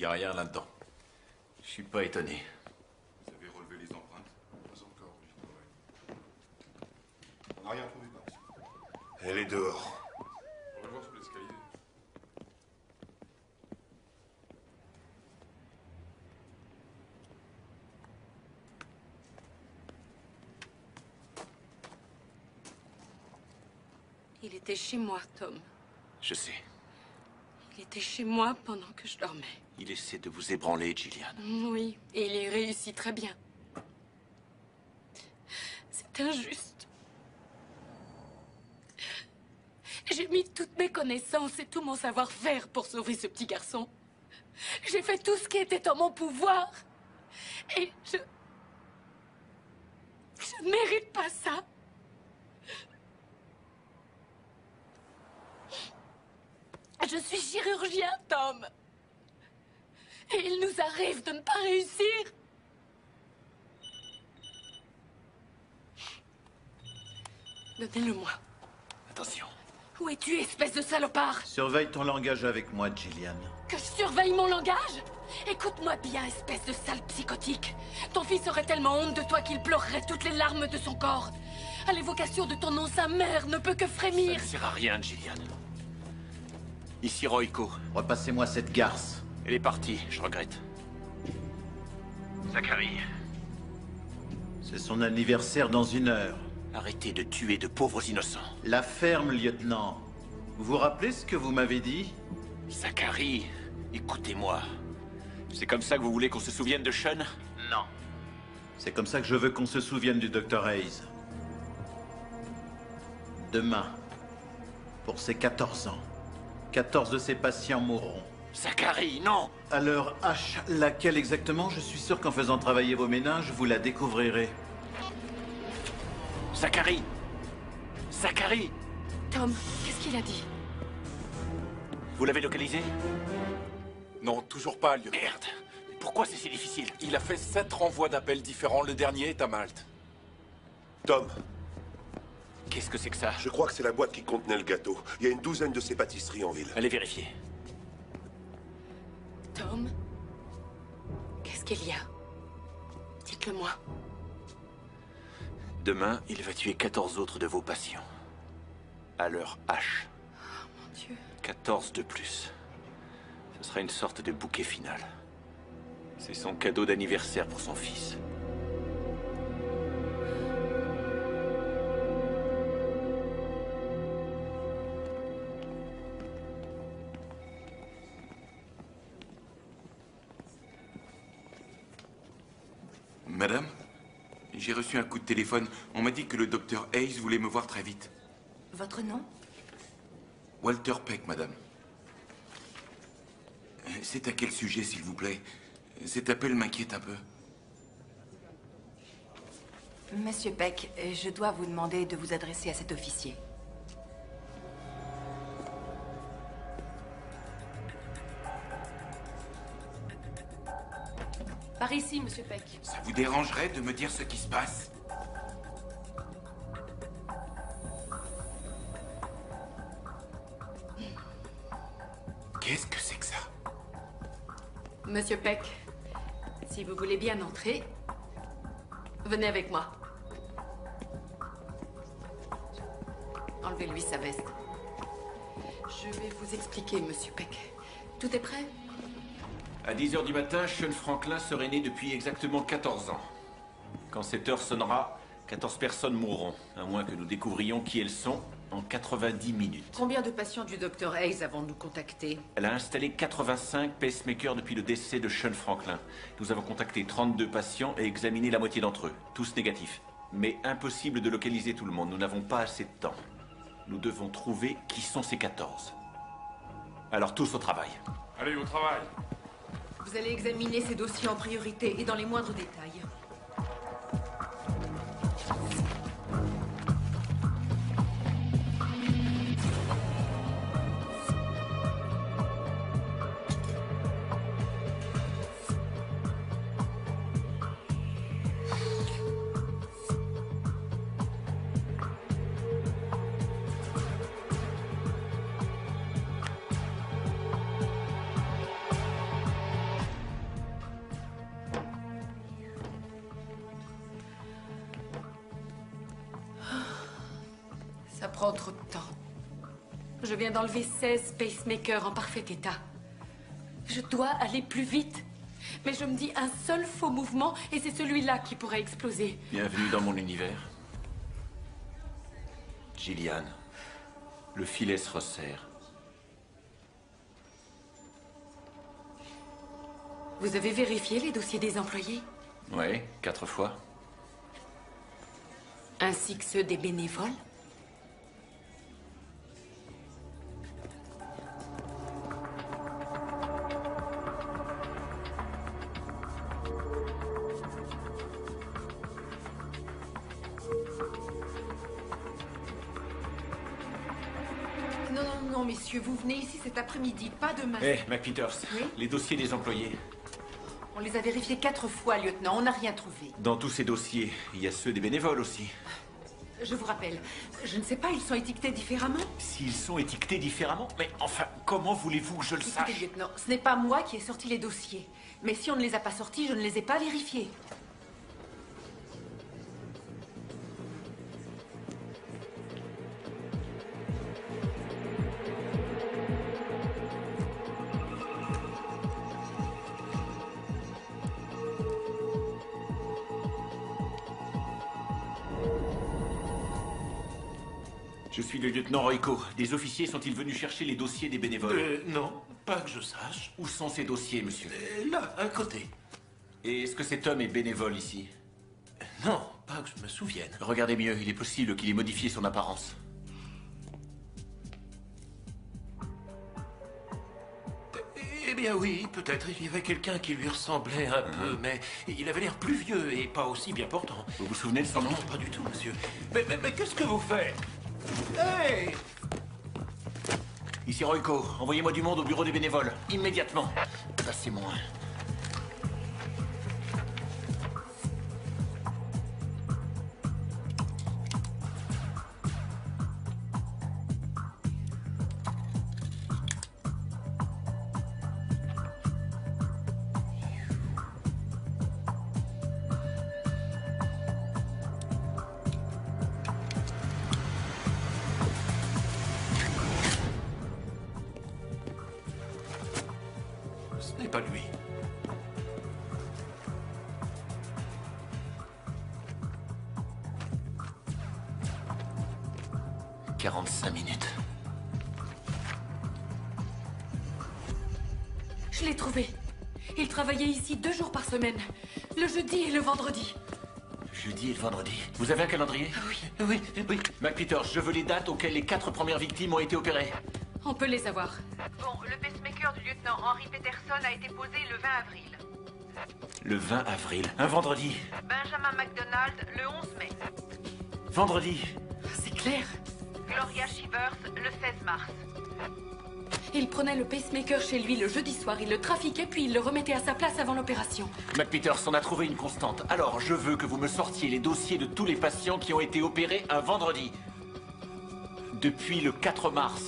Il n'y a rien là-dedans. Je suis pas étonné. Vous avez relevé les empreintes? Pas encore, oui. On n'a rien trouvé par ici. Elle est dehors. On va voir sous l'escalier. Il était chez moi, Tom. Je sais. Il était chez moi pendant que je dormais. Il essaie de vous ébranler, Gillian. Oui, et il y réussit très bien. C'est injuste. J'ai mis toutes mes connaissances et tout mon savoir-faire pour sauver ce petit garçon. J'ai fait tout ce qui était en mon pouvoir. Et je ne mérite pas ça. Je suis chirurgien, Tom. Et il nous arrive de ne pas réussir. Donnez-le-moi. Attention. Où es-tu, espèce de salopard? Surveille ton langage avec moi, Gillian. Que je surveille mon langage? Écoute-moi bien, espèce de sale psychotique. Ton fils aurait tellement honte de toi qu'il pleurerait toutes les larmes de son corps. À l'évocation de ton nom, sa mère ne peut que frémir. Ça ne sert à rien, Gillian. Ici Royco. Repassez-moi cette garce. Elle est partie, je regrette. Zachary. C'est son anniversaire dans 1 heure. Arrêtez de tuer de pauvres innocents. La ferme, lieutenant. Vous vous rappelez ce que vous m'avez dit? Zachary, écoutez-moi. C'est comme ça que vous voulez qu'on se souvienne de Sean? Non. C'est comme ça que je veux qu'on se souvienne du Dr. Hayes. Demain, pour ses 14 ans, 14 de ses patients mourront. Zachary, non! À l'heure H, laquelle exactement? Je suis sûr qu'en faisant travailler vos méninges, vous la découvrirez. Zachary! Zachary! Tom, qu'est-ce qu'il a dit? Vous l'avez localisé? Non, toujours pas, lieutenant. Merde! Pourquoi c'est si difficile? Il a fait 7 renvois d'appels différents. Le dernier est à Malte. Tom, Qu'est-ce que c'est que ça? je crois que c'est la boîte qui contenait le gâteau. Il y a une douzaine de ces pâtisseries en ville. Allez vérifier. Tom? Qu'est-ce qu'il y a? Dites-le-moi. Demain, il va tuer 14 autres de vos patients. À l'heure H. Oh, mon Dieu. 14 de plus. Ce sera une sorte de bouquet final. C'est son cadeau d'anniversaire pour son fils. Madame, j'ai reçu un coup de téléphone. On m'a dit que le docteur Hayes voulait me voir très vite. Votre nom? Walter Peck, madame. C'est à quel sujet, s'il vous plaît? Cet appel m'inquiète un peu. Monsieur Peck, je dois vous demander de vous adresser à cet officier. Par ici, Monsieur Peck. Ça vous dérangerait de me dire ce qui se passe? Qu'est-ce que c'est que ça? Monsieur Peck, si vous voulez bien entrer, venez avec moi. Enlevez-lui sa veste. Je vais vous expliquer, Monsieur Peck. Tout est prêt? À 10h du matin, Sean Franklin serait né depuis exactement 14 ans. Quand cette heure sonnera, 14 personnes mourront, à moins que nous découvrions qui elles sont en 90 minutes. Combien de patients du Dr. Hayes avons-nous contacté? Elle a installé 85 pacemakers depuis le décès de Sean Franklin. Nous avons contacté 32 patients et examiné la moitié d'entre eux, tous négatifs. Mais impossible de localiser tout le monde, nous n'avons pas assez de temps. Nous devons trouver qui sont ces 14. Alors tous au travail. Allez, au travail. Vous allez examiner ces dossiers en priorité et dans les moindres détails. prend trop de temps. Je viens d'enlever 16 pacemakers en parfait état. Je dois aller plus vite. Mais je me dis un seul faux mouvement et c'est celui-là qui pourrait exploser. Bienvenue dans mon univers. Gillian, le filet se resserre. Vous avez vérifié les dossiers des employés? Oui, 4 fois. Ainsi que ceux des bénévoles? Non, messieurs, vous venez ici cet après-midi, pas demain. Hé, McPeters, Oui? les dossiers des employés. On les a vérifiés 4 fois, lieutenant, on n'a rien trouvé. Dans tous ces dossiers, il y a ceux des bénévoles aussi. Je vous rappelle, je ne sais pas, ils sont étiquetés différemment? S'ils sont étiquetés différemment? Mais enfin, comment voulez-vous que je le sache? Écoutez, lieutenant, ce n'est pas moi qui ai sorti les dossiers. Mais si on ne les a pas sortis, je ne les ai pas vérifiés. Je suis le lieutenant Royko. Des officiers sont-ils venus chercher les dossiers des bénévoles? Non, pas que je sache. Où sont ces dossiers, monsieur? Là, à côté. Et est-ce que cet homme est bénévole ici? Non, pas que je me souvienne. Regardez mieux, il est possible qu'il ait modifié son apparence. Eh bien oui, peut-être il y avait quelqu'un qui lui ressemblait un peu, mais il avait l'air plus vieux et pas aussi bien portant. Vous vous souvenez de son nom? Non, pas du tout, monsieur. Mais qu'est-ce que vous faites? Hey! Ici Royko, envoyez-moi du monde au bureau des bénévoles, immédiatement. Passez-moi. Ce n'est pas lui. « 45 minutes. Je l'ai trouvé. Il travaillait ici 2 jours par semaine. Le jeudi et le vendredi. Jeudi et le vendredi. Vous avez un calendrier? Oui. McPeters, je veux les dates auxquelles les 4 premières victimes ont été opérées. On peut les avoir. Bon, le pacemaker du lieutenant Henry Peterson a été posé le 20 avril. Le 20 avril, un vendredi. Benjamin McDonald, le 11 mai. Vendredi. C'est clair. Gloria Shivers, le 16 mars. Il prenait le pacemaker chez lui le jeudi soir, il le trafiquait, puis il le remettait à sa place avant l'opération. McPeters, on a trouvé une constante. Alors, je veux que vous me sortiez les dossiers de tous les patients qui ont été opérés un vendredi. Depuis le 4 mars.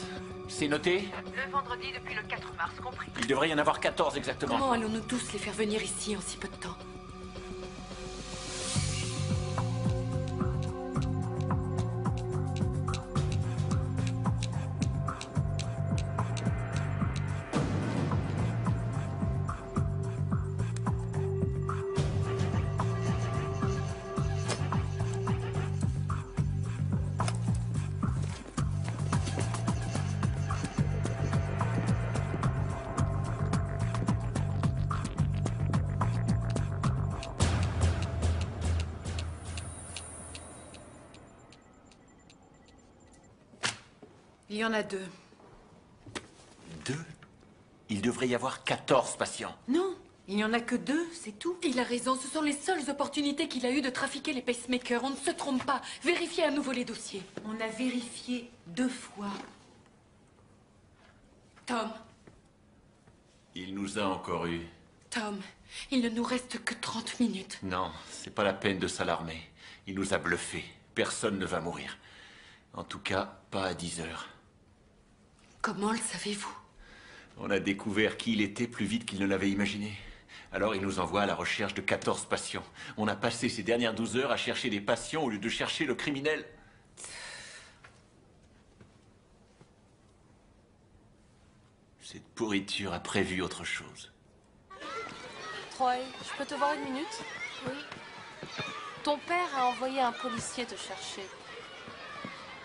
C'est noté? Le vendredi depuis le 4 mars, compris. Il devrait y en avoir 14 exactement. Comment allons-nous tous les faire venir ici en si peu de temps? Il y en a 2. 2? Il devrait y avoir 14 patients. Non, il n'y en a que 2, c'est tout. Il a raison, ce sont les seules opportunités qu'il a eues de trafiquer les pacemakers. On ne se trompe pas. Vérifiez à nouveau les dossiers. On a vérifié 2 fois. Tom, Il nous a encore eu. Tom, il ne nous reste que 30 minutes. Non, c'est pas la peine de s'alarmer. Il nous a bluffés. Personne ne va mourir. En tout cas, pas à 10 heures. Comment le savez-vous? On a découvert qui il était plus vite qu'il ne l'avait imaginé. Alors il nous envoie à la recherche de 14 patients. On a passé ces dernières 12 heures à chercher des patients au lieu de chercher le criminel. Cette pourriture a prévu autre chose. Troy, je peux te voir une minute? Oui. Ton père a envoyé un policier te chercher.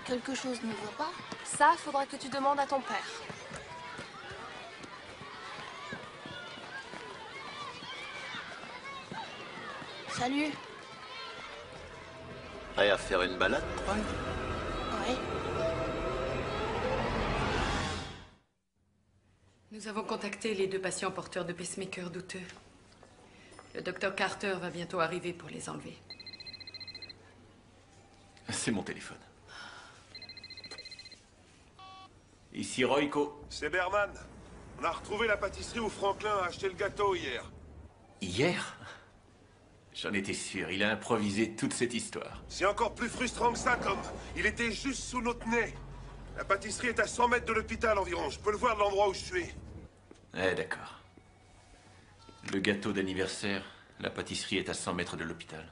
Quelque chose ne va pas? Ça, faudra que tu demandes à ton père. Salut. Prêt à faire une balade, Troy? Oui. Nous avons contacté les 2 patients porteurs de pacemakers douteux. Le docteur Carter va bientôt arriver pour les enlever. C'est mon téléphone. Ici Royco. C'est Berman. On a retrouvé la pâtisserie où Franklin a acheté le gâteau hier. Hier? J'en étais sûr, il a improvisé toute cette histoire. C'est encore plus frustrant que ça, Tom. Il était juste sous notre nez. La pâtisserie est à 100 mètres de l'hôpital environ. Je peux le voir de l'endroit où je suis. Eh, d'accord. Le gâteau d'anniversaire, la pâtisserie est à 100 mètres de l'hôpital.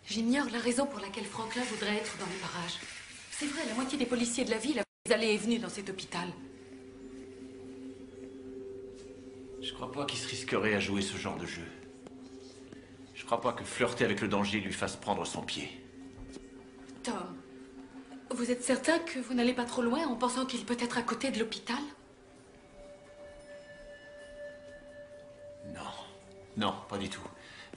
J'ignore la raison pour laquelle Franklin voudrait être dans les parages. C'est vrai, la moitié des policiers de la ville avaient allés et venus dans cet hôpital. Je crois pas qu'il se risquerait à jouer ce genre de jeu. Je crois pas que flirter avec le danger lui fasse prendre son pied. Tom, vous êtes certain que vous n'allez pas trop loin en pensant qu'il peut être à côté de l'hôpital? Non. Non, pas du tout.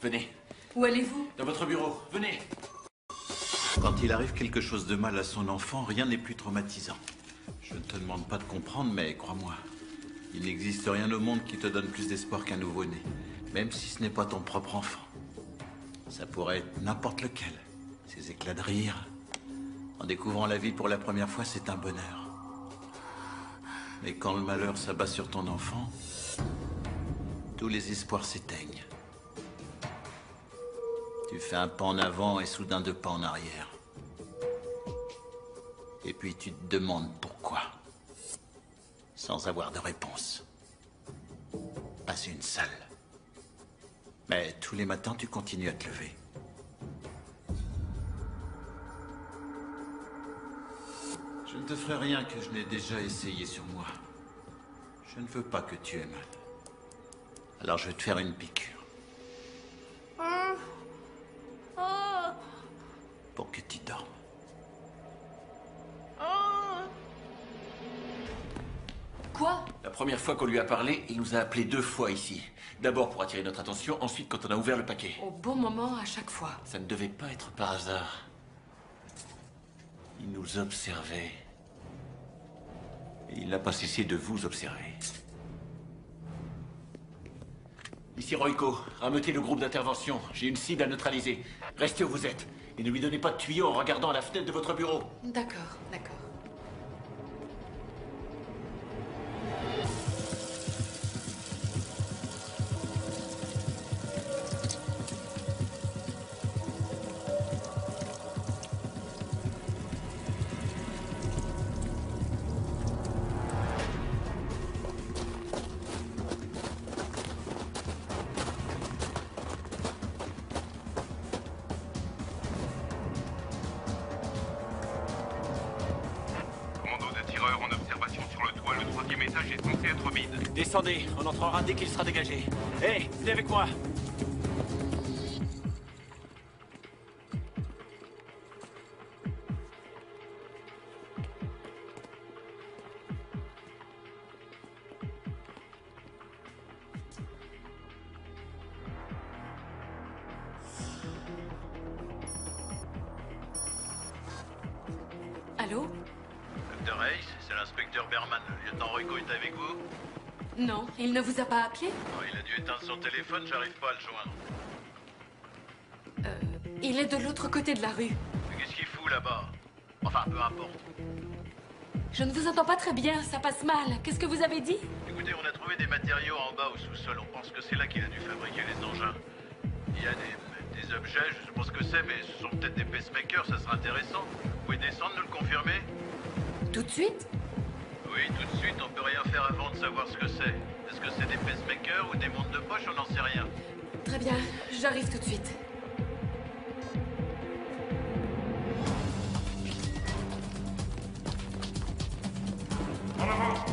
Venez. Où allez-vous? Dans votre bureau. Venez. Quand il arrive quelque chose de mal à son enfant, rien n'est plus traumatisant. Je ne te demande pas de comprendre, mais crois-moi, il n'existe rien au monde qui te donne plus d'espoir qu'un nouveau-né, même si ce n'est pas ton propre enfant. Ça pourrait être n'importe lequel. Ces éclats de rire. En découvrant la vie pour la première fois, c'est un bonheur. Mais quand le malheur s'abat sur ton enfant, tous les espoirs s'éteignent. Tu fais un pas en avant et soudain 2 pas en arrière. Et puis tu te demandes pourquoi. Sans avoir de réponse. Pas une seule. Mais tous les matins, tu continues à te lever. Je ne te ferai rien que je n'ai déjà essayé sur moi. Je ne veux pas que tu aies mal. Alors je vais te faire une piqûre. Pour que tu dormes. Quoi? La première fois qu'on lui a parlé, il nous a appelés 2 fois ici. D'abord pour attirer notre attention, ensuite quand on a ouvert le paquet. Au bon moment à chaque fois. Ça ne devait pas être par hasard. Il nous observait. Et il n'a pas cessé de vous observer. Ici Royco, rameutez le groupe d'intervention. J'ai une cible à neutraliser. Restez où vous êtes. Et ne lui donnez pas de tuyaux en regardant à la fenêtre de votre bureau. D'accord, d'accord. Descendez, on entrera dès qu'il sera dégagé. Hé, venez avec moi. Allô? Dr. Hayes, c'est l'inspecteur Berman. Le lieutenant Royco est avec vous? Non, il ne vous a pas appelé? Non, il a dû éteindre son téléphone, j'arrive pas à le joindre. Il est de l'autre côté de la rue. Mais qu'est-ce qu'il fout là-bas? Enfin, peu importe. Je ne vous entends pas très bien, ça passe mal. Qu'est-ce que vous avez dit? Écoutez, on a trouvé des matériaux en bas au sous-sol. On pense que c'est là qu'il a dû fabriquer les engins. Il y a des objets, je sais pas ce que c'est, mais ce sont peut-être des pacemakers, ça sera intéressant. Vous pouvez descendre, nous le confirmer? Tout de suite? Oui, tout de suite, on peut rien faire avant de savoir ce que c'est. Est-ce que c'est des pacemakers ou des montres de poche, on n'en sait rien. Très bien, j'arrive tout de suite. En avant!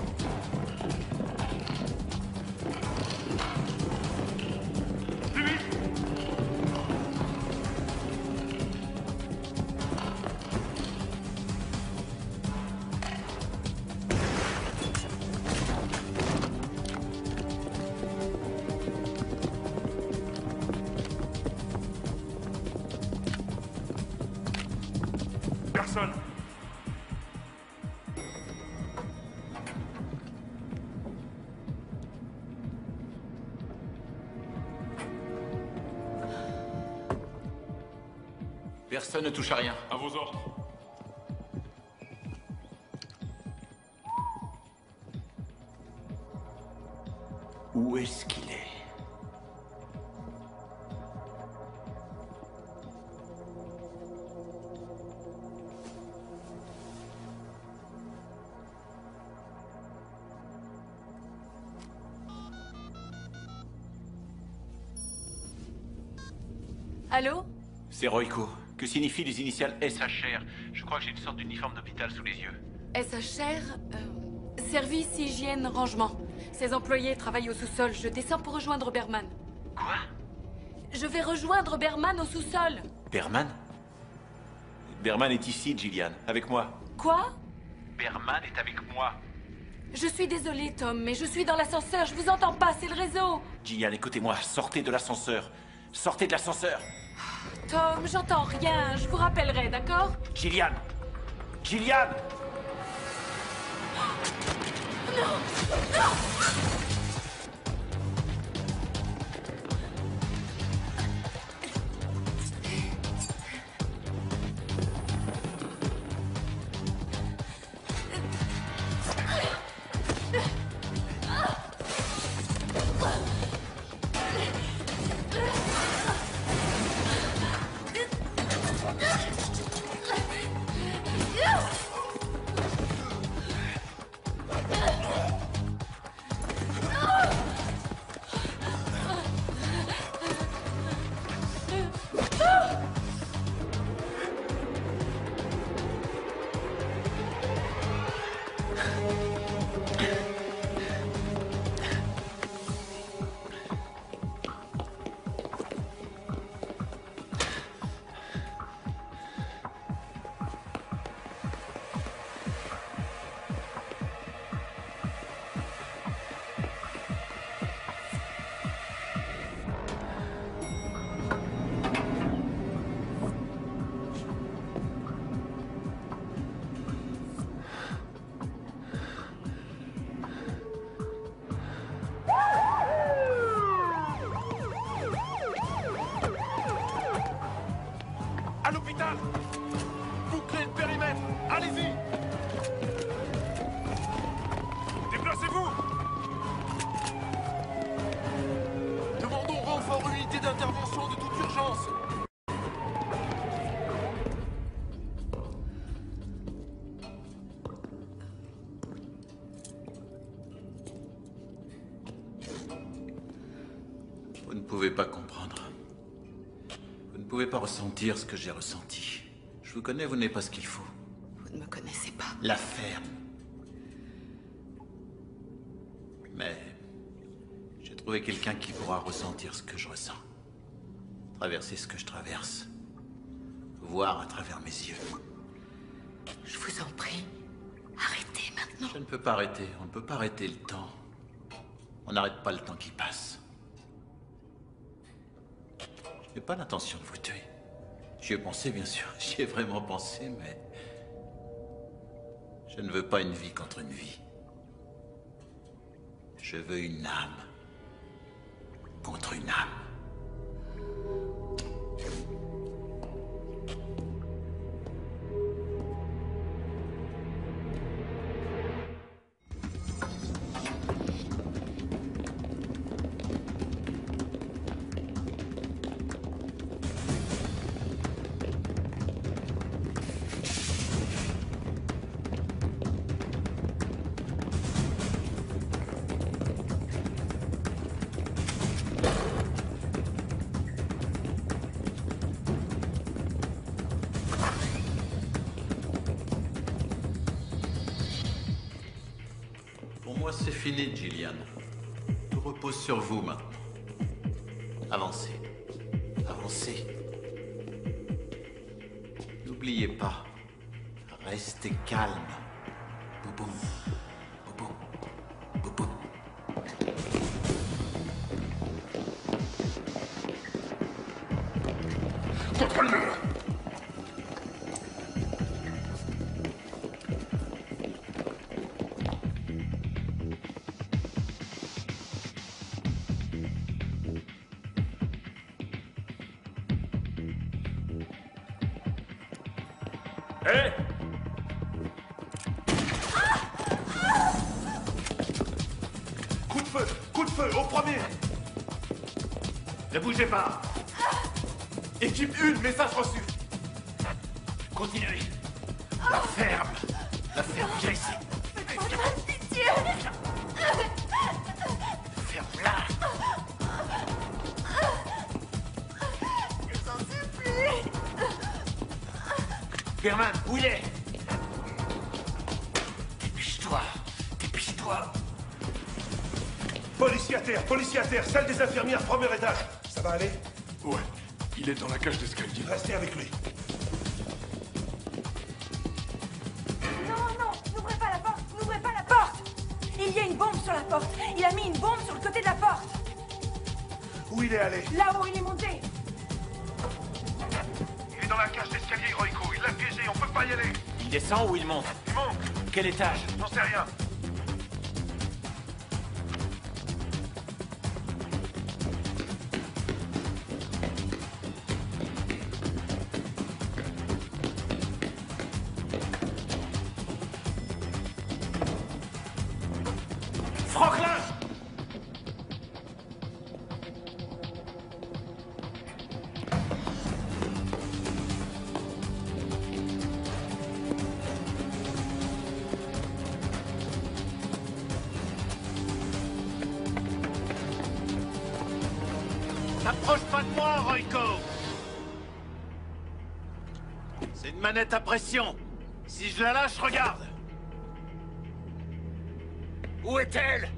personne. Personne ne touche à rien. À vos ordres. Où est-ce qu'il est? Allô? C'est Royco. Que signifient les initiales SHR? Je crois que j'ai une sorte d'uniforme d'hôpital sous les yeux. SHR, service, hygiène, rangement. Ses employés travaillent au sous-sol. Je descends pour rejoindre Berman. Quoi? Je vais rejoindre Berman au sous-sol. Berman? Berman est ici, Gillian, avec moi. Quoi? Berman est avec moi. Je suis désolée, Tom, mais je suis dans l'ascenseur. Je vous entends pas, c'est le réseau. Gillian, écoutez-moi, sortez de l'ascenseur. Sortez de l'ascenseur. Tom, j'entends rien. Je vous rappellerai, d'accord? Gillian! Gillian! Non! Non! À l'hôpital! Bouclez le périmètre! Allez-y! Déplacez-vous! Demandons renfort unité d'intervention de toute urgence! Vous ne pouvez pas comprendre. Vous ne pouvez pas ressentir ce que j'ai ressenti. Je vous connais, vous n'êtes pas ce qu'il faut. Vous ne me connaissez pas. La ferme. Mais j'ai trouvé quelqu'un qui pourra ressentir ce que je ressens. Traverser ce que je traverse. Voir à travers mes yeux. Je vous en prie, arrêtez maintenant. Je ne peux pas arrêter. On ne peut pas arrêter le temps. On n'arrête pas le temps qui passe. Je n'ai pas l'intention de vous tuer. J'y ai pensé, bien sûr. J'y ai vraiment pensé, mais... je ne veux pas une vie contre une vie. Je veux une âme contre une âme. Pour moi, c'est fini, Gillian. Tout repose sur vous maintenant. Avancez. Avancez. N'oubliez pas. Restez calme. Bouboum. Bouboum. Bouboum. Contrôle-le! Hé! Coup de feu, au premier! Ne bougez pas. Équipe 1, message reçu. Continuez. La ferme. Viens ici. Pitié. Ferme-la. Je t'en supplie. Berman, où il est? Dépêche-toi. Policier à terre, salle des infirmières, premier étage. Ça va aller? Ouais, il est dans la cage d'escalier. Restez avec lui. Non, n'ouvrez pas la porte. Il y a une bombe sur la porte. Il a mis une bombe sur le côté de la porte. Où il est allé? Là-haut, il est monté. Il est dans la cage d'escalier, Royco. Il l'a piégé, on peut pas y aller. Il descend ou il monte? Il monte. Quel étage? J'en sais rien. Franklin! T'approches pas de moi, Royco! C'est une manette à pression. Si je la lâche, regarde! Où est-elle?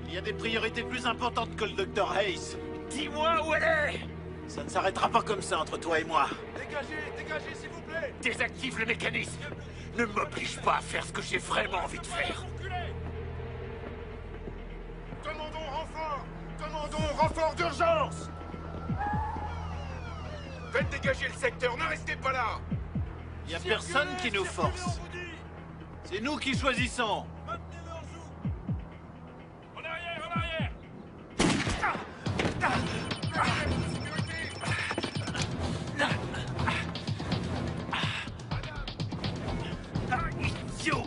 Il y a des priorités plus importantes que le Dr. Hayes. Dis-moi où elle est! Ça ne s'arrêtera pas comme ça entre toi et moi. Dégagez, s'il vous plaît. Désactive le mécanisme. Ne m'oblige pas à faire ce que j'ai vraiment envie de faire. Demandons renfort d'urgence. Faites dégager le secteur, ne restez pas là. Il n'y a personne qui nous force. C'est nous qui choisissons. En arrière! Idiot!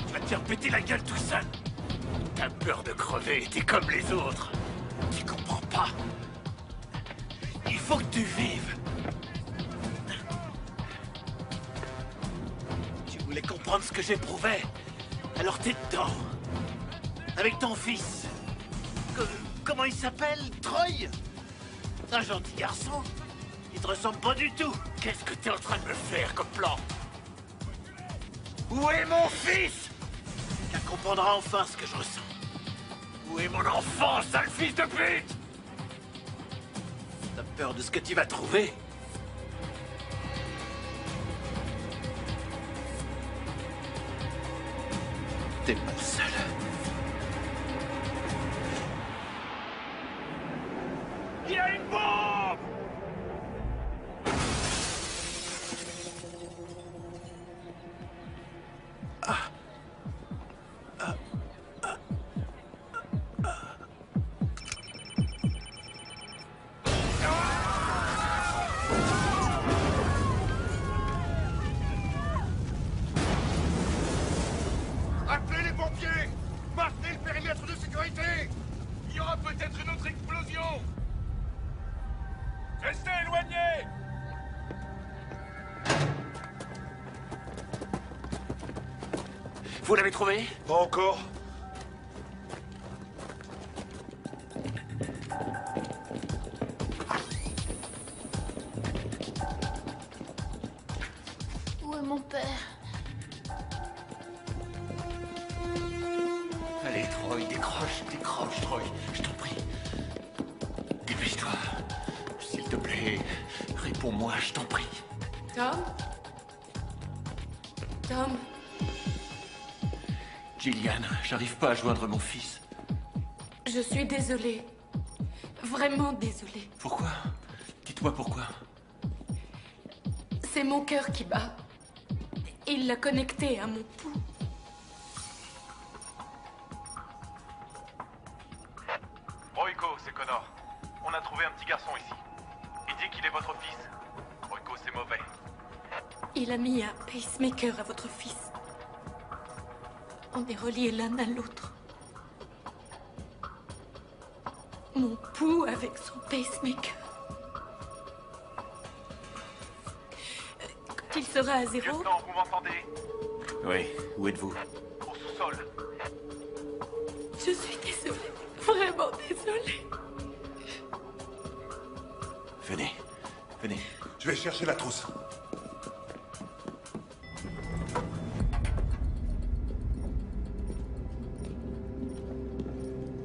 Tu vas te faire péter la gueule tout seul. T'as peur de crever, t'es comme les autres. Tu comprends pas. Il faut que tu vives. Tu voulais comprendre ce que j'éprouvais. Alors t'es dedans. Avec ton fils. Comment il s'appelle? Troy? Un gentil garçon. Il te ressemble pas du tout. Qu'est-ce que t'es en train de me faire comme plan? Où est mon fils? Tu comprendras enfin ce que je ressens. Où est mon enfant, sale fils de pute? T'as peur de ce que tu vas trouver? T'es pas seul. Il y a une bombe! Appelez les pompiers. Maintenez le périmètre de sécurité. Il y aura peut-être une autre explosion. Restez éloignés! Vous l'avez trouvé? Pas encore. Où est mon père? Allez, Troy, décroche, Troy. Je t'en prie. Dépêche-toi. S'il te plaît, réponds-moi, je t'en prie. Tom? Tom? Gillian, j'arrive pas à joindre mon fils. Je suis désolée. Vraiment désolée. Pourquoi? Dites-moi pourquoi. C'est mon cœur qui bat. Il l'a connecté à mon pouls. Royco, c'est Connor. On a trouvé un petit garçon ici. fils. Rocco, c'est mauvais. Il a mis un pacemaker à votre fils. On est reliés l'un à l'autre. Mon pouls avec son pacemaker. Quand il sera à zéro... Lieutenant, vous m'entendez? Oui, où êtes-vous? Au sous-sol. Je suis désolée. Vraiment désolée. Venez, venez. Je vais chercher la trousse.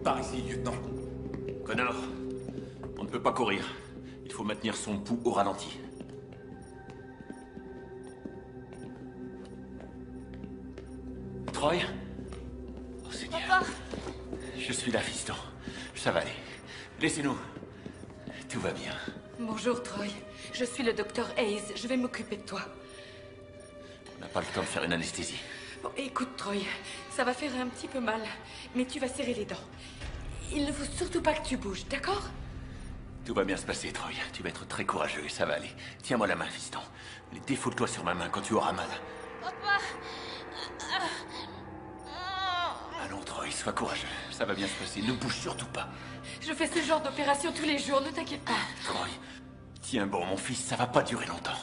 Par ici, lieutenant. Connor, on ne peut pas courir. Il faut maintenir son pouls au ralenti. Troy? Oh, Seigneur. Papa. Je suis là, fiston. Ça va aller. Laissez-nous. Tout va bien. Bonjour, Troy. Je suis le docteur Hayes. Je vais m'occuper de toi. On n'a pas le temps de faire une anesthésie. Bon, écoute, Troy. Ça va faire un petit peu mal, mais tu vas serrer les dents. Il ne faut surtout pas que tu bouges, d'accord? Tout va bien se passer, Troy. Tu vas être très courageux et ça va aller. Tiens-moi la main, fiston. Défoule-toi sur ma main quand tu auras mal. Papa. Allons, Troy, sois courageux. Ça va bien se passer. Ne bouge surtout pas. Je fais ce genre d'opération tous les jours, ne t'inquiète pas. Troy, tiens bon, mon fils, ça va pas durer longtemps.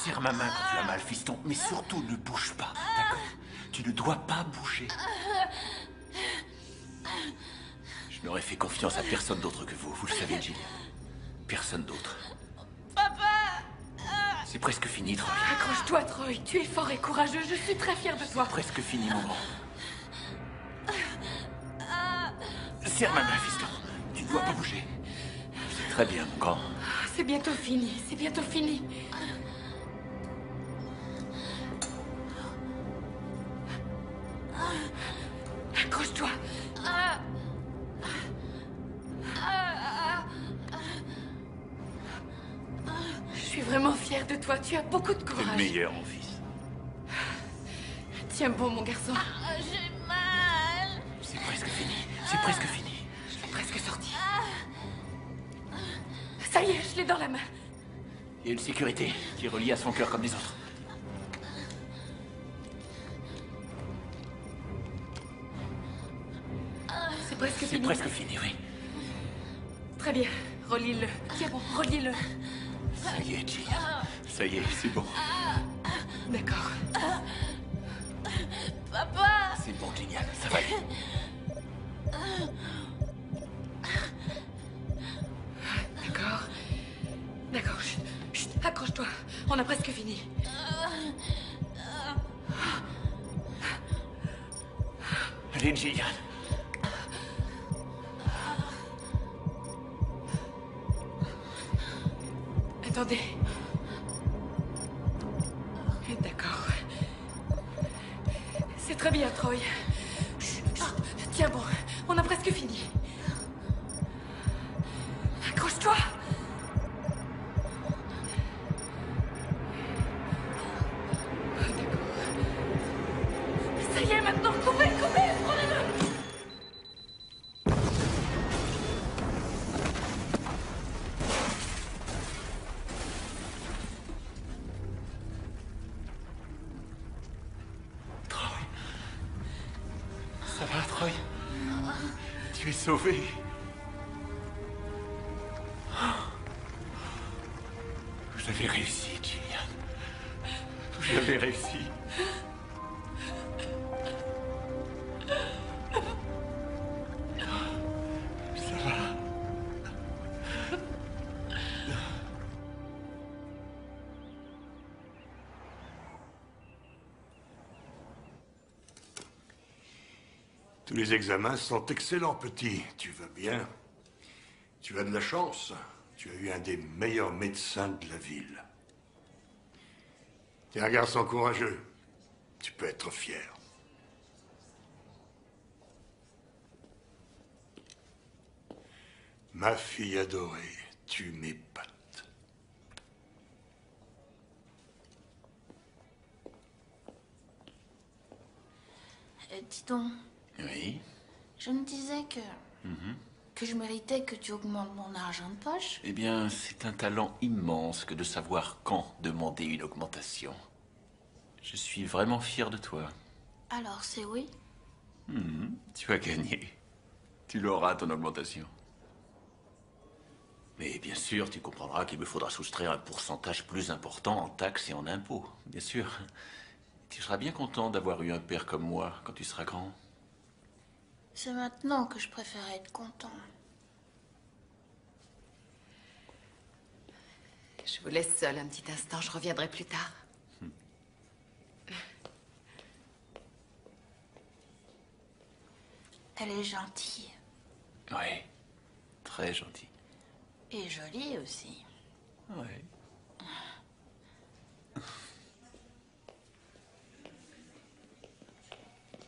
Serre ma main quand tu as mal, fiston. Mais surtout, ne bouge pas, d'accord? Tu ne dois pas bouger. Je n'aurais fait confiance à personne d'autre que vous. Vous le savez, Jill. Personne d'autre. Papa. C'est presque fini, Troy. Accroche-toi, Troy. Tu es fort et courageux. Je suis très fière de toi. Presque fini, mon grand. Serre ma main, fiston. Tu ne dois pas bouger. C'est très bien, mon grand. C'est bientôt fini. C'est bientôt fini. Accroche-toi. Je suis vraiment fière de toi. Tu as beaucoup de T'es courage. le meilleur, mon fils. Tiens bon, mon garçon. J'ai mal. C'est presque fini. C'est presque fini. Je l'ai presque sorti. Ça y est, je l'ai dans la main. Il y a une sécurité qui est reliée à son cœur comme les autres. C'est presque C'est fini. presque fini, oui. Très bien. Relie-le. Tiens bon, relie-le. Ça y est, Jill. Ça y est, c'est bon. D'accord. Papa. C'est bon, génial. Ça va aller. D'accord. D'accord. Chut, chut, accroche-toi. On a presque fini. Allez, Gillian. Attendez. D'accord. C'est très bien, Troy. Chut, chut. Tiens bon, on a presque fini. Accroche-toi. Ça y est, maintenant, coupez, coupez, prenez-le. Ça va, Troy? Tu es sauvé. Vous avez réussi, Gillian. Vous avez réussi. Ça va. Tous les examens sont excellents, petit. Tu vas bien. Tu as de la chance. Tu as eu un des meilleurs médecins de la ville. Tu es un garçon courageux. Tu peux être fier. Ma fille adorée, tu m'épates. Dis donc, Oui. je me disais que Que je méritais que tu augmentes mon argent de poche? Eh bien, c'est un talent immense que de savoir quand demander une augmentation. Je suis vraiment fier de toi. Alors, c'est oui? Tu as gagné. Tu l'auras, ton augmentation. Mais bien sûr, tu comprendras qu'il me faudra soustraire un pourcentage plus important en taxes et en impôts. Bien sûr. Tu seras bien content d'avoir eu un père comme moi quand tu seras grand. C'est maintenant que je préfère être content. Je vous laisse seule un petit instant, je reviendrai plus tard. Elle est gentille. Oui, très gentille. Et jolie aussi. Oui.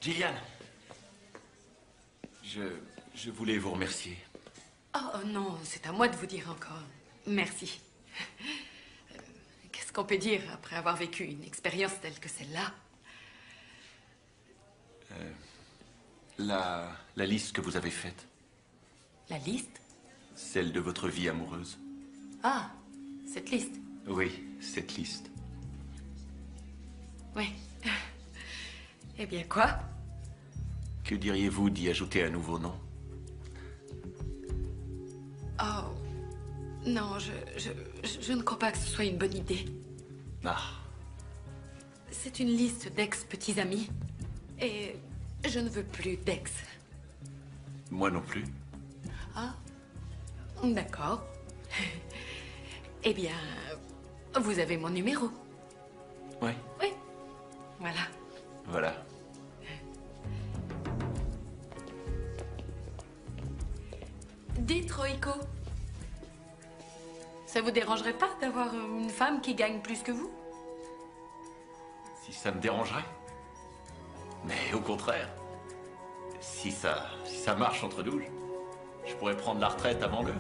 Gillian, je voulais vous remercier. Oh non, c'est à moi de vous dire encore. Merci. Qu'est-ce qu'on peut dire après avoir vécu une expérience telle que celle-là? La liste que vous avez faite. La liste? Celle de votre vie amoureuse. Ah, cette liste. Oui, cette liste. Oui. Eh bien, quoi? Que diriez-vous d'y ajouter un nouveau nom? Oh, non, je ne crois pas que ce soit une bonne idée. Ah. C'est une liste d'ex-petits amis. Et je ne veux plus d'ex. Moi non plus. Ah, d'accord. Eh bien, vous avez mon numéro. Oui. Oui, voilà. Voilà. Dites, Roïko, ça vous dérangerait pas d'avoir une femme qui gagne plus que vous? Si ça me dérangerait? Mais au contraire. Si ça marche entre nous, je pourrais prendre la retraite avant l'heure.